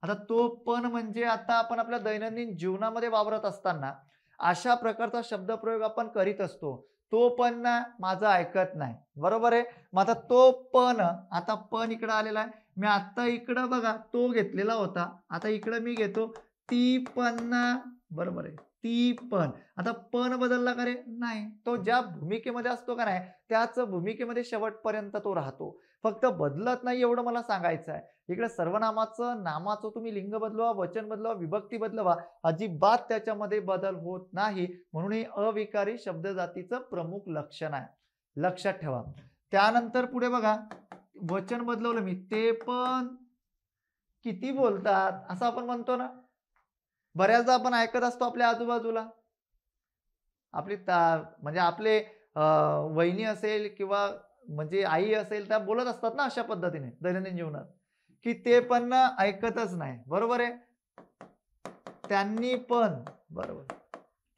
आता तो पण म्हणजे आता आपण आपल्या दैनंदिन जीवनामध्ये वावरत असताना अशा प्रकारचा शब्दप्रयोग आपण करीत असतो. तो पण ना माझं ऐकत नाही, बरोबर आहे. मग आता तो पण, आता पण इकडे आलेला आहे. मी आता इकडं बघा तो घेतलेला होता, आता इकडे मी घेतो ती पण ना, बरोबर आहे, ती पण. आता पण बदलला का रे, नाही. तो ज्या भूमिकेमध्ये असतो का नाही त्याच भूमिकेमध्ये शेवटपर्यंत तो राहतो, फक्त बदलत नाही एवढं मला सांगायचं आहे. इकडे सर्वनामाचं, नामाचं तुम्ही लिंग बदलवा, वचन बदलवा, विभक्ती बदलवा, अजिबात त्याच्यामध्ये बदल होत नाही. म्हणून हे अविकारी शब्द जातीचं प्रमुख लक्षण आहे, लक्षात ठेवा. त्यानंतर पुढे बघा, वचन बदलवलं मी, ते पण किती बोलतात असं आपण म्हणतो ना. बऱ्याचदा आपण ऐकत असतो आपल्या आजूबाजूला, आपली म्हणजे आपले वहिनी असेल किंवा म्हणजे आई असेल त्या बोलत असतात ना अशा पद्धतीने दैनंदिन जीवनात, की ते पण ना ऐकतच नाही, बरोबर आहे. त्यांनी पण, बरोबर,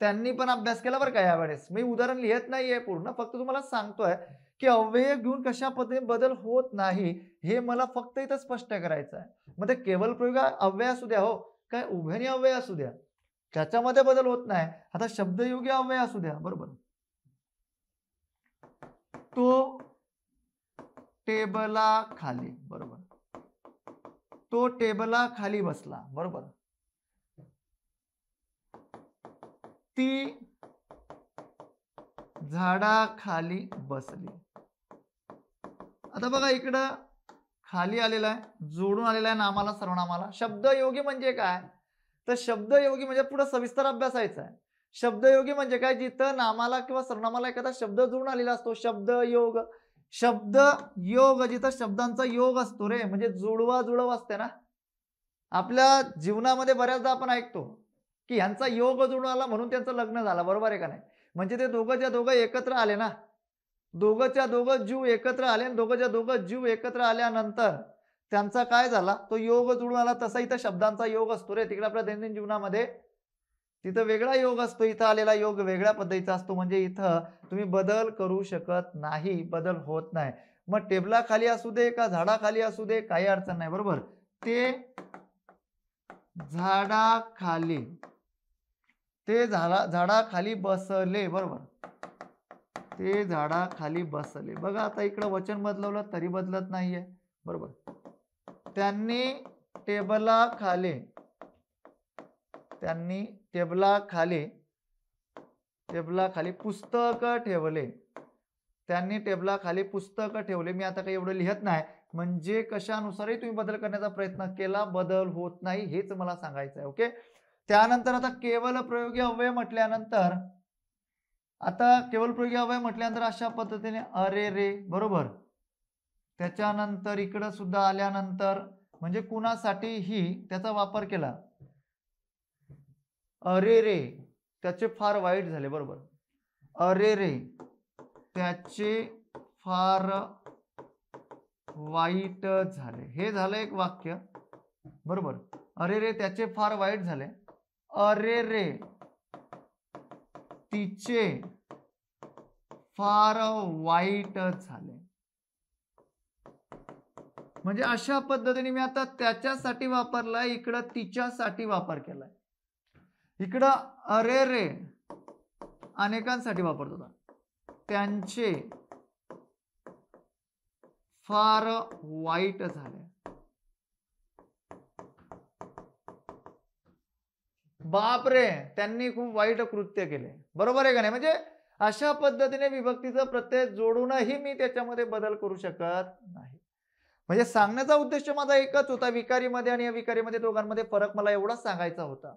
त्यांनी पण अभ्यास केला बरं का. यावेळेस मी उदाहरण लिहित नाहीये पूर्ण, फक्त तुम्हाला सांगतोय की अव्यय घेऊन कशा पद्धतीने बदल होत नाही हे मला फक्त इथं स्पष्ट करायचं आहे. मग ते केवल प्रयोग अव्यय असू द्या, हो, काय उभयनिय अव्यय असू द्या, त्याच्यामध्ये बदल होत नाही. आता शब्दयोगी अव्यय असू द्या, बरोबर, तो टेबला खाली, बरोबर, तो टेबला खाली बसला, बरोबर, ती झाडाखाली बसली. आता बघा इकडं खाली आलेला आहे, जोडून आलेला आहे नामाला सर्वनामाला. शब्दयोगी म्हणजे काय, तर शब्दयोगी म्हणजे पुढे सविस्तर अभ्यासायचा आहे. शब्दयोगी म्हणजे काय, जिथं नामाला किंवा सर्वनामाला एखादा शब्द जोडून आलेला असतो, शब्दयोग. शब्दयोग जिथं शब्दांचा योग असतो रे, म्हणजे जुळवा जुळव असते ना. आपल्या जीवनामध्ये बऱ्याचदा आपण ऐकतो की यांचा योग जुळून आला म्हणून त्यांचं लग्न झालं, बरोबर आहे का नाही. म्हणजे ते दोघंच्या दोघं एकत्र आले ना, दोघंच्या दोघं जीव एकत्र आले, आणि दोघंच्या दोघं जीव एकत्र आल्यानंतर त्यांचा काय झाला, तो योग जुळून आला. तसा इथं शब्दांचा योग असतो रे. तिकडे आपल्या दैनंदिन जीवनामध्ये तिथं वेगळा योग असतो, इथं आलेला योग वेगळ्या पद्धतीचा असतो. म्हणजे इथं तुम्ही बदल करू शकत नाही, बदल होत नाही. मग टेबलाखाली असू दे का झाडाखाली असू दे काही अडचण नाही, बरोबर. ते झाडाखाली, ते झाडाखाली बसले, बरोबर, ते झाडाखाली बसले. बघा आता इकडं वचन बदलवलं तरी बदलत नाहीये, बरोबर. त्यांनी टेबलाखाली, त्यांनी टेबलाखाली पुस्तक ठेवले, त्यांनी टेबलाखाली पुस्तक ठेवले. मी आता काही एवढं लिहित नाही, म्हणजे कशानुसारही तुम्ही बदल करण्याचा प्रयत्न केला बदल होत नाही, हेच मला सांगायचं आहे, ओके. त्यानंतर आता केवल प्रयोगी अव्यय म्हटल्यानंतर, आता केवल प्रयोगी अव्यय म्हटल्यानंतर अशा पद्धतीने अरे रे, बरोबर. त्याच्यानंतर इकडं सुद्धा आल्यानंतर म्हणजे कुणासाठीही त्याचा वापर केला, अरे रे त्याचे फार वाईट झाले, बरोबर. अरे रे त्याचे फार वाईट झाले, हे झालं एक वाक्य, बरोबर. अरे रे त्याचे फार वाईट झाले, अरे रे तिचे फार वाईट झाले. म्हणजे अशा पद्धतीने मी आता त्याच्यासाठी वापरलाय, इकडं तिच्यासाठी वापर केलाय. इकडं अरे रे अनेकांसाठी वापरत होता, त्यांचे फार वाईट झाले. बापरे त्यांनी खूप वाईट कृत्य केले, बरोबर आहे का नाही. म्हणजे अशा पद्धतीने विभक्तीचं प्रत्यय जोडूनही मी त्याच्यामध्ये बदल करू शकत नाही. म्हणजे सांगण्याचा उद्देश माझा एकच होता, विकारीमध्ये आणि अविकारीमध्ये दोघांमध्ये फरक मला एवढाच सांगायचा होता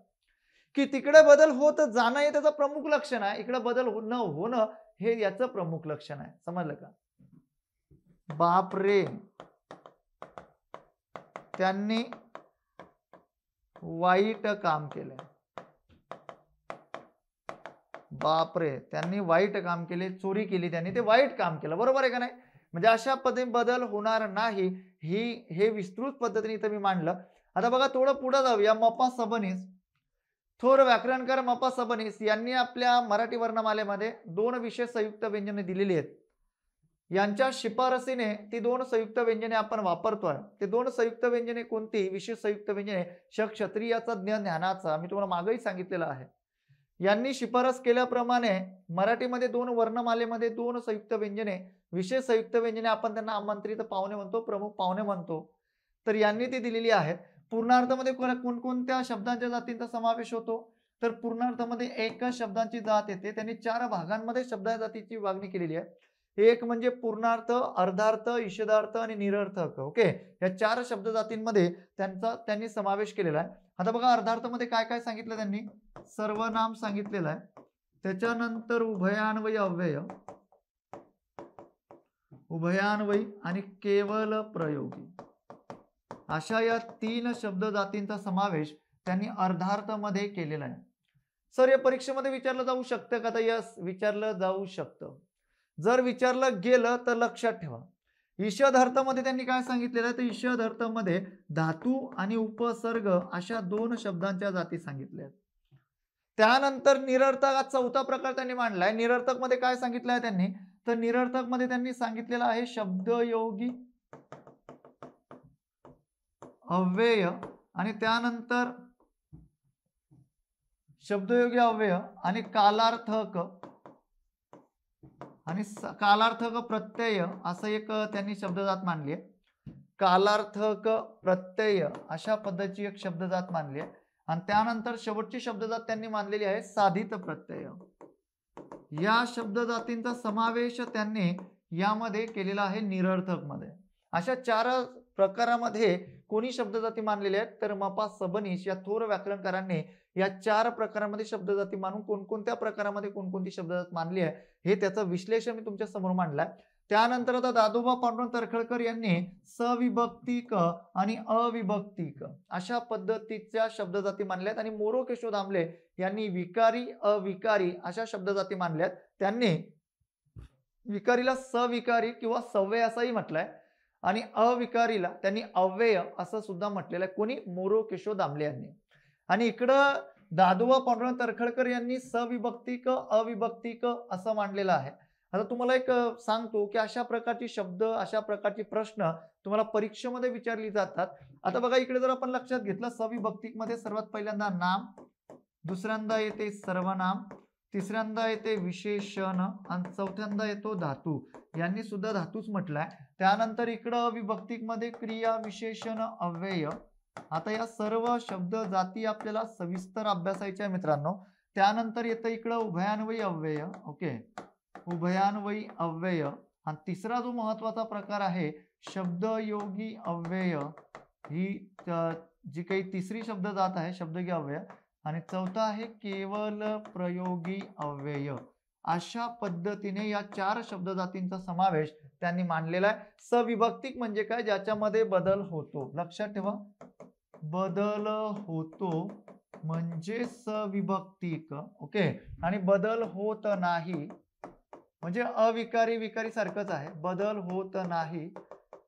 की तिकडे बदल होत जाणं हे त्याचं प्रमुख लक्षण आहे, इकडे बदल न होणं हे याचं प्रमुख लक्षण आहे. समजलं का. बापरे त्यांनी वाईट काम केले, बापरे त्यांनी वाईट काम केले, चोरी केली त्यांनी, ते वाईट काम केलं, बरोबर आहे का नाही. म्हणजे अशा पद्धतीने बदल होणार नाही, हे विस्तृत पद्धतीने इथं मी मांडलं. आता बघा थोडं पुढे जाऊया. मपा सबनीस, थोर व्याकरणकार मपा सबनीस यांनी आपल्या मराठी वर्णमालेमध्ये 2 विशेष संयुक्त व्यंजने दिलेली आहेत. यांच्या शिफारसीने ती 2 संयुक्त व्यंजने आपण वापरतोय. ते 2 संयुक्त व्यंजने कोणती, विशेष संयुक्त व्यंजने श क्षत्रियाचा ज्ञानाचा, मी तुम्हाला मागेही सांगितलेलं आहे. यांनी शिफारस केल्याप्रमाणे मराठीमध्ये 2 वर्णमालेमध्ये 2 संयुक्त व्यंजने, विशेष संयुक्त व्यंजने, आपण त्यांना आमंत्रित पाहुणे म्हणतो, प्रमुख पाहुणे म्हणतो, तर यांनी ती दिलेली आहेत. पूर्णार्थामध्ये कोणकोणत्या शब्दांच्या जातींचा समावेश होतो, तर पूर्णार्थामध्ये एकच शब्दांची जात येते. त्यांनी 4 भागांमध्ये शब्द जातीची विभागणी केलेली आहे. एक म्हणजे पूर्णार्थ, अर्धार्थ, ईषदार्थ आणि निरर्थक. ओके, या 4 शब्द जातींमध्ये त्यांनी समावेश केलेला आहे. आता बघा अर्धार्थामध्ये काय काय सांगितलं त्यांनी, सर्वनाम सांगितलेलं आहे, त्याच्यानंतर उभयान्वयी अव्यय, उभयान्वयी आणि केवल प्रयोगी, अशा या 3 शब्द जातींचा समावेश त्यांनी अर्धार्थामध्ये केलेला आहे. सर या परीक्षेमध्ये विचारलं जाऊ शकतं का, तर यस विचारलं जाऊ शकतं. जर विचारलं गेलं तर लक्षात ठेवा. ईषद अर्थामध्ये त्यांनी काय सांगितलेलं आहे, तर ईषद अर्थामध्ये धातू आणि उपसर्ग अशा 2 शब्दांच्या जाती सांगितल्या आहेत. त्यानंतर निरर्थक हा 4था प्रकार त्यांनी मांडलाय. निरर्थक मध्ये काय सांगितलं आहे त्यांनी, तर निरर्थक मध्ये त्यांनी सांगितलेलं आहे शब्दयोगी अव्यय आणि त्यानंतर शब्दयोगी अव्यय आणि कालार्थक आणि कालार्थक प्रत्यय असं एक त्यांनी शब्दजात मांडली आहे. कालार्थक प्रत्यय अशा पद्धतीची एक शब्दजात मांडली आहे. आणि त्यानंतर शेवटची शब्दजात त्यांनी मांडलेली आहे साधित प्रत्यय. या शब्दजातींचा समावेश त्यांनी यामध्ये केलेला आहे निरर्थक मध्ये. अशा 4 प्रकारामध्ये कोणी शब्दजाती मानलेल्या आहेत, तर मपा सबनीस या थोर व्याकरणकारांनी या 4 प्रकारामध्ये शब्दजाती मानून कोणकोणत्या प्रकारामध्ये कोणकोणती शब्दजात मानली आहे हे त्याचं विश्लेषण मी तुमच्या समोर मांडलंय. त्यानंतर आता दादोबा पांडुरंग तर्खडकर यांनी सविभक्तिक आणि अविभक्तिक अशा पद्धतीच्या शब्दजाती मानल्यात आणि मोरो केशव दामले यांनी विकारी अविकारी अशा शब्दजाती मानल्यात. त्यांनी विकारीला सविकारी किंवा सव्यय असंही म्हटलंय आणि अविकारीला त्यांनी अव्यय असं सुद्धा म्हटलेलं आहे, कोणी, मोरो केशव दामले यांनी. आणि इकडं दादोबा पांडुरंग तर्खडकर यांनी सविभक्तिक अविभक्तिक असं मांडलेलं आहे. आता तुम्हाला एक सांगतो की अशा प्रकारची शब्द, अशा प्रकारचे प्रश्न तुम्हाला परीक्षेमध्ये विचारली जातात. आता बघा इकडे जर आपण लक्षात घेतलं, सविभक्तिक मध्ये सर्वात पहिल्यांदा नाम, दुसऱ्यांदा येते सर्वनाम, तिसऱ्यांदा येते विशेषण आणि चौथ्यांदा येतो धातू. यांनी सुद्धा धातूच म्हटलाय. त्यानंतर इकडं अविभक्तिक मध्ये क्रिया, विशेषण, अव्यय. आता या सर्व शब्द जाती आपल्याला सविस्तर अभ्यासायच्या मित्रांनो. त्यानंतर येतं इकडं उभयान्वयी अव्यय. ओके, उभयान्वयी अव्यय. आणि तिसरा जो महत्वाचा प्रकार आहे शब्दयोगी अव्यय, ही जी काही तिसरी शब्द जात आहे शब्दयोगी अव्यय. आणि चौथा आहे केवल प्रयोगी अव्यय. अशा पद्धतीने या 4 शब्द जातींचा समावेश त्यांनी मांडलेला आहे. सविभक्तिक म्हणजे काय, ज्याच्यामध्ये बदल होतो. लक्षात ठेवा, बदल होतो म्हणजे सविभक्तिक. ओके. आणि बदल होत नाही म्हणजे अविकारी विकारी सारखंच आहे. बदल होत नाही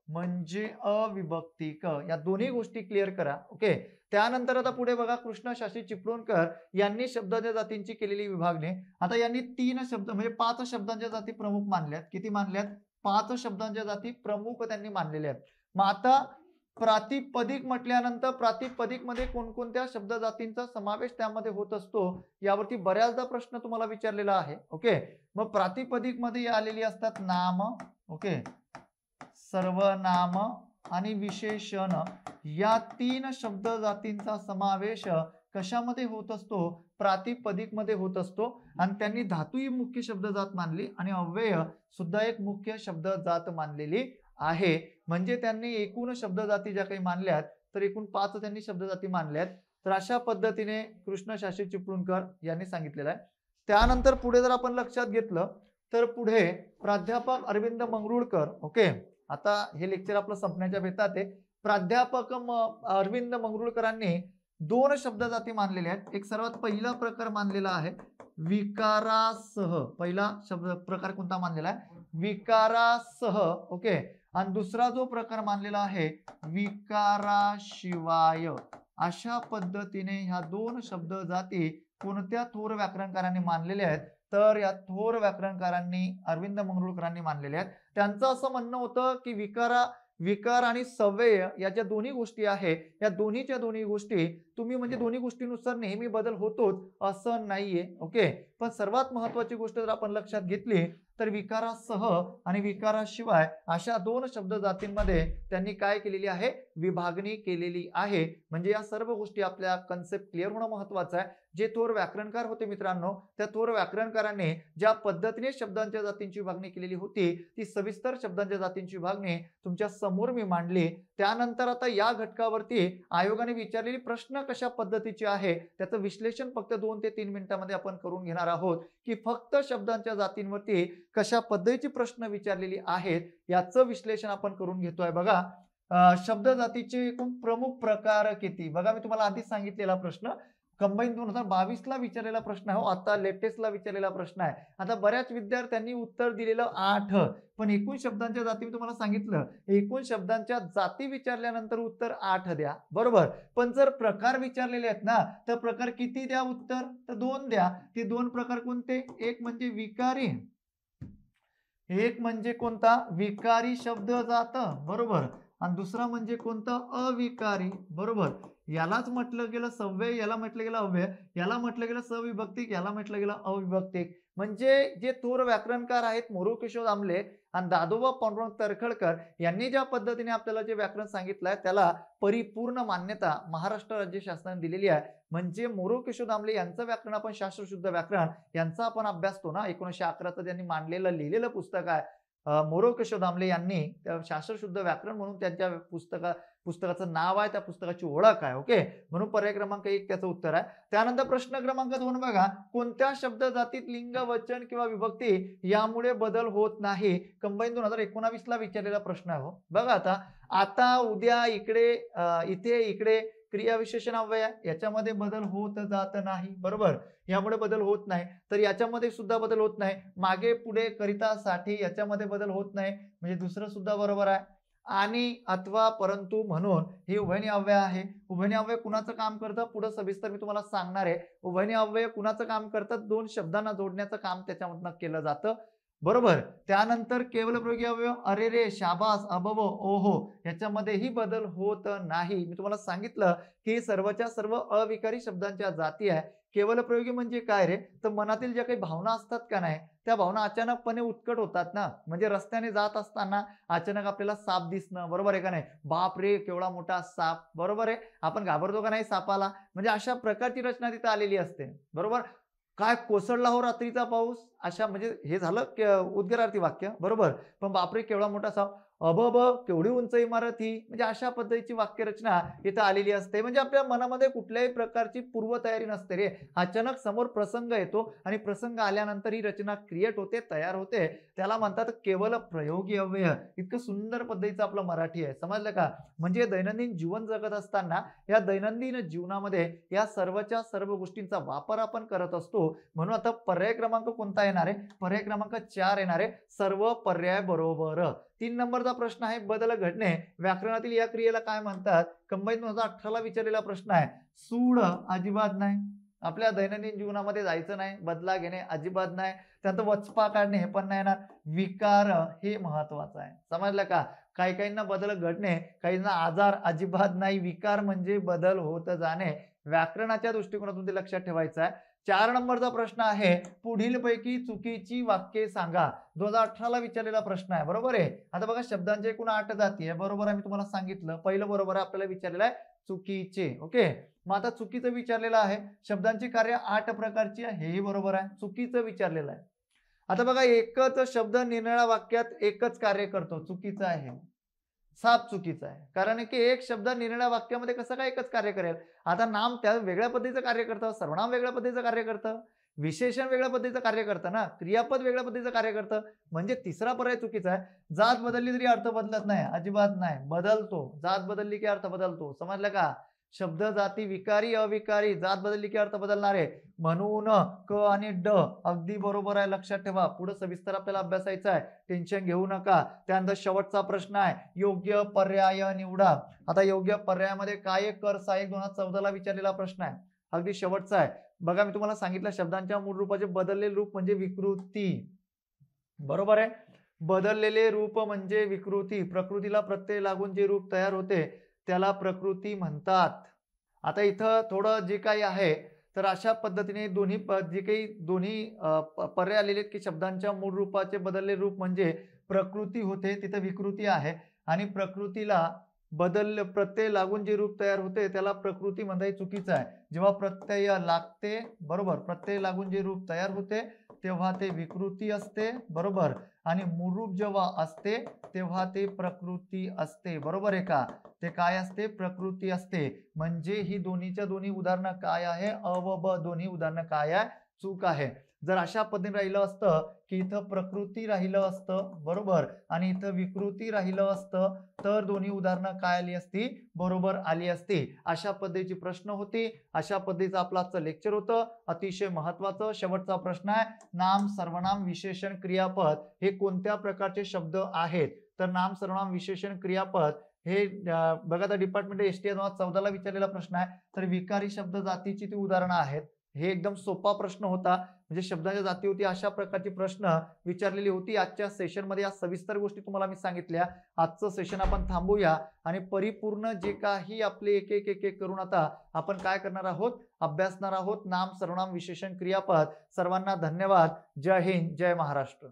म्हणजे अविभक्तिक. या दोन्ही गोष्टी क्लिअर करा. ओके. त्यानंतर आता पुढे बघा, कृष्ण शास्त्री चिपळूणकर यांनी शब्दाच्या जातींची केलेली विभागणी. आता यांनी 3 शब्द म्हणजे 5 शब्दांच्या जाती प्रमुख मानल्यात. किती मानल्यात? 5 शब्दांच्या जाती प्रमुख त्यांनी मानलेल्या आहेत. मग आता प्रातिपदिक म्हटल्यानंतर प्रातिपदिक मध्ये कोणकोणत्या शब्द जातींचा समावेश त्यामध्ये होत असतो यावरती बऱ्याचदा प्रश्न तुम्हाला विचारलेला आहे. ओके. मग प्रातिपदिक मध्ये आलेली असतात नाम, ओके, सर्वनाम आणि विशेषण या 3 शब्द जातींचा समावेश कशामध्ये होत असतो? प्रातिपदिक मध्ये होत असतो. आणि त्यांनी धातू ही मुख्य शब्द जात मानली आणि अव्यय सुद्धा एक मुख्य शब्द जात मानलेली आहे. म्हणजे त्यांनी एकूण शब्द जाती ज्या काही मानल्यात तर एकूण 5 त्यांनी शब्द जाती मानल्यात. तर अशा पद्धतीने कृष्ण शास्त्री चिपळूणकर यांनी सांगितलेलं आहे. त्यानंतर पुढे जर आपण लक्षात घेतलं तर पुढे प्राध्यापक अरविंद मंगरुळकर, ओके, आता हे लेक्चर आपलं संपण्याच्या बेतात आहे. प्राध्यापक अरविंद मंगरुळकरांनी 2 शब्द जाती मानलेल्या आहेत. एक सर्वात पहिला प्रकार मानलेला आहे विकारासह. पहिला शब्द प्रकार कोणता मानलेला आहे? विकारासह. ओके. आणि दुसरा जो प्रकार मानलेला आहे विकाराशिवाय. अशा पद्धतीने ह्या 2 शब्द जाती कोणत्या थोर व्याकरणकारांनी मानलेल्या आहेत? तर या थोर व्याकरणकारांनी अरविंद मंगरुळकरांनी मानलेल्या आहेत. त्यांचं असं म्हणणं होतं की विकार आणि सव्यय या ज्या दोन्ही गोष्टी आहे या दोन्ही गोष्टी तुम्ही म्हणजे दोन्ही गोष्टींनुसार नेहमी बदल होतोच असं नाहीये. ओके. पण सर्वात महत्वाची गोष्ट जर आपण लक्षात घेतली तर विकारासह आणि विकाराशिवाय अशा 2 शब्द जातींमध्ये त्यांनी काय केलेली आहे? विभागणी केलेली आहे. म्हणजे या सर्व गोष्टी आपल्या कन्सेप्ट क्लिअर होणं महत्वाचं आहे. जे थोर व्याकरणकार होते मित्रांनो, त्या थोर व्याकरणकारांनी ज्या पद्धतीने शब्दांच्या जातींची विभागणी केलेली होती ती सविस्तर शब्दांच्या जातींची विभागणी तुमच्या समोर मी मांडली. त्यानंतर आता या घटकावरती आयोगाने विचारलेली प्रश्न कशा पद्धतीचे आहे त्याचं विश्लेषण फक्त 2 ते 3 मिनिटांमध्ये आपण करून घेणार आहोत की फक्त शब्दांच्या जातींवरती कशा पद्धतीचे प्रश्न विचारलेली आहेत याचं विश्लेषण आपण करून घेतोय. बघा, शब्द जातीचे एकूण प्रमुख प्रकार किती? बघा, मी तुम्हाला आधीच सांगितलेला प्रश्न कंबाईन 2022 ला विचारलेला प्रश्न आहे. आता लेटेस्टला विचारलेला प्रश्न आहे. आता बऱ्याच विद्यार्थ्यांनी उत्तर दिलेलं 8, पण एकूण शब्दांच्या जाती मी तुम्हाला सांगितलं एकूण शब्दांच्या जाती विचारल्यानंतर उत्तर 8 द्या. बरोबर. पण जर प्रकार विचारलेले आहेत ना तर प्रकार किती द्या उत्तर? तर 2 द्या. ते 2 प्रकार कोणते? एक म्हणजे विकारी, एक म्हणजे कोणता? विकारी शब्द जात. बरोबर. आणि दुसरा म्हणजे कोणतं? अविकारी. बरोबर. यालाच म्हटलं गेलं सव्यय, याला म्हटलं गेलं अव्यय, याला म्हटलं गेलं सविभक्तिक, याला म्हटलं गेलं अविभक्तिक. म्हणजे जे थोर व्याकरणकार आहेत मोरू केशव दामले आणि दादोबा पांडुरंग तर्खडकर यांनी ज्या पद्धतीने आपल्याला जे व्याकरण सांगितलंय त्याला परिपूर्ण मान्यता महाराष्ट्र राज्य शासनाने दिलेली आहे. म्हणजे मोरू केशव दामले यांचं व्याकरण आपण शास्त्रशुद्ध व्याकरण यांचा आपण अभ्यासतो ना. 1911चं त्यांनी मांडलेलं लिहिलेलं पुस्तक आहे. मोरू केशव दामले यांनी शास्त्रशुद्ध व्याकरण म्हणून त्यांच्या पुस्तकाचं नाव आहे, त्या पुस्तकाची ओळख आहे. ओके. म्हणून पर्याय क्रमांक 1 त्याचं उत्तर आहे. त्यानंतर प्रश्न क्रमांक 2 बघा, कोणत्या शब्द जातीत लिंग, वचन किंवा विभक्ती यामुळे बदल होत नाही? कंबाईन 2019 ला विचारलेला प्रश्न आहे. हो बघा, आता उद्या इकडे इथे क्रिया विशेषण अव्यय याच्यामध्ये बदल होत जात नाही. बरोबर. यामुळे बदल होत नाही. तर याच्यामध्ये सुद्धा बदल होत नाही. मागे पुढे करिता साठी याच्यामध्ये बदल होत नाही. म्हणजे दुसरं सुद्धा बरोबर आहे. आणि अथवा परंतु म्हणून हे उभयनिय अव्यय आहे. उभयनिय अव्यय कुणाचं काम करतं पुढे सविस्तर मी तुम्हाला सांगणार आहे. उभयनिय अव्यय कुणाचं काम करतात? 2 शब्दांना जोडण्याचं काम त्याच्यामधनं केलं जातं. बरोबर. त्यानंतर केवलप्रयोगी अवयव अरे रे, शाबास, अबब, ओहो याच्यामध्येही बदल होत नाही. मी तुम्हाला सांगितलं की सर्वच्या सर्व अविकारी शब्दांच्या जाती आहे. केवलप्रयोगी म्हणजे काय रे? तर मनातील ज्या काही भावना असतात का नाही त्या भावना अचानकपणे उत्कट होतात ना. म्हणजे रस्त्याने जात असताना अचानक आपल्याला साप दिसणं, बरोबर आहे का नाही? बाप रे केवढा मोठा साप, बरोबर आहे. आपण घाबरतो का नाही सापाला? म्हणजे अशा प्रकारची रचना तिथे आलेली असते. बरोबर. काय कोसळला हो रात्रीचा पाऊस, अशा म्हणजे हे झालं उद्गारार्थी वाक्य. बरोबर. पण बापरे केवढा मोठा साप. अबब केवढी उंच इमारत ही, म्हणजे अशा पद्धतीची वाक्यरचना इथं आलेली असते. म्हणजे आपल्या मनामध्ये कुठल्याही प्रकारची पूर्वतयारी नसते रे. अचानक समोर प्रसंग येतो आणि प्रसंग आल्यानंतर ही रचना क्रिएट होते, तयार होते. त्याला म्हणतात केवळ प्रयोगी अव्यय. इतकं सुंदर पद्धतीचं आपलं मराठी आहे. समजलं का? म्हणजे दैनंदिन जीवन जगत असताना या दैनंदिन जीवनामध्ये या सर्वच्या सर्व गोष्टींचा वापर आपण करत असतो. म्हणून आता पर्याय क्रमांक कोणता येणार आहे? पर्याय क्रमांक 4 येणार आहे. सर्व पर्याय बरोबर. 3 नंबरचा प्रश्न आहे बदल घडणे. व्याकरणातील या क्रियेला काय म्हणतात? कंबाईन 2018 ला विचारलेला प्रश्न आहे. सूड अजिबात नाही. आपल्या दैनंदिन जीवनामध्ये जायचं नाही. बदला घेणे अजिबात नाही. त्यानंतर वचपा काढणे हे पण नाही येणार. विकार हे महत्वाचं आहे. समजलं का? काही काहींना बदल घडणे, काहींना आजार अजिबात नाही. विकार म्हणजे बदल होत जाणे. व्याकरणाच्या दृष्टिकोनातून ते लक्षात ठेवायचं आहे. 4 नंबरचा प्रश्न आहे. पुढीलपैकी चुकीची वाक्ये सांगा. 2018 ला विचारलेला प्रश्न आहे. बरोबर आहे. आता बघा शब्दांच्या एकूण 8 जाती आहे. बरोबर आहे, मी तुम्हाला सांगितलं. पहिलं बरोबर आहे, आपल्याला विचारलेलं आहे चुकीचे. ओके. मग आता चुकीचं विचारलेलं आहे. शब्दांची कार्य 8 प्रकारची आहे. हेही बरोबर आहे. चुकीचं विचारलेलं आहे. आता बघा एकच शब्द निरनिराळ्या वाक्यात एकच कार्य करतो. चुकीचं आहे. साफ चुकीचं आहे. कारण की एक शब्द निरनिराळ्या वाक्यामध्ये कसं काय एकच कार्य करेल? आता नाम त्या वेगळ्या पद्धतीचं कार्य करतं, सर्वनाम वेगळ्या पद्धतीचं कार्य करतं, विशेषण वेगळ्या पद्धतीचं कार्य करतं ना, क्रियापद वेगळ्या पद्धतीचं कार्य करतं. म्हणजे तिसरा पर्याय चुकीचा आहे. जात बदलली तरी अर्थ बदलत नाही. अजिबात नाही. बदलतो. जात बदलली की अर्थ बदलतो. समजलं का? शब्द जाती विकारी अविकारी, जात बदलली की अर्थ बदलणार आहे. म्हणून क आणि ड अगदी बरोबर आहे. लक्षात ठेवा. पुढे सविस्तर आपल्याला अभ्यासायचं आहे. टेन्शन घेऊ नका. त्यानंतर शेवटचा प्रश्न आहे. योग्य पर्याय निवडा. आता योग्य पर्यायामध्ये काय कर सहाय्यक 2014 ला विचारलेला प्रश्न आहे. अगदी शेवटचा आहे. बघा मी तुम्हाला सांगितलं शब्दांच्या मूळ रूपाचे बदललेले रूप म्हणजे विकृती. बरोबर आहे. बदललेले रूप म्हणजे विकृती. प्रकृतीला प्रत्यय लागून जे रूप तयार होते त्याला प्रकृती म्हणतात. आता इथं थोडं जे काही आहे तर अशा पद्धतीने जे काही दोन्ही पर्याय आलेले आहेत की शब्दांच्या मूळ रूपाचे बदलले रूप म्हणजे प्रकृती होते, तिथं विकृती आहे. आणि प्रकृतीला प्रत्यय लागून जे रूप तयार होते त्याला प्रकृती म्हणता चुकीचं आहे. जेव्हा प्रत्यय लागते, बरोबर, प्रत्यय लागून जे रूप तयार होते तेव्हा ते विकृती असते. बरोबर. आणि मूळ रूप जेव्हा असते तेव्हा ते प्रकृती असते. बरोबर आहे का? ते काय असते? प्रकृती असते. म्हणजे ही दोन्हीच्या दोन्ही उदाहरणं काय आहे? अ व ब दोन्ही उदाहरणं काय आहे? चूक आहे. जर अशा पद्धतीने राहिलं असतं की इथं प्रकृती राहिलं असतं, बरोबर, आणि इथं विकृती राहिलं असतं तर दोन्ही उदाहरणं काय आली असती? बरोबर आली असती. अशा पद्धतीची प्रश्न होती. अशा पद्धतीचं आपलं आजचं लेक्चर होतं. अतिशय महत्वाचं शेवटचा प्रश्न आहे. नाम, सर्वनाम, विशेषण, क्रियापद हे कोणत्या प्रकारचे शब्द आहेत? तर नाम, सर्वनाम, विशेषण, क्रियापद हे बघा आता डिपार्टमेंट STI 2014 ला विचारलेला प्रश्न आहे. तर विकारी शब्द जातीची ती उदाहरणं आहेत. हे एकदम सोपा प्रश्न होता. म्हणजे शब्दांच्या जाती होती अशा प्रकारची प्रश्न विचारलेली होती. आजच्या सेशनमध्ये या सविस्तर गोष्टी तुम्हाला मी सांगितल्या. आजचं सेशन आपण थांबूया आणि परिपूर्ण जे काही आपले एक एक करून आता आपण काय करणार आहोत? अभ्यासणार आहोत. नाम, सर्वनाम, विशेषण, क्रियापद. सर्वांना धन्यवाद. जय हिंद, जय महाराष्ट्र.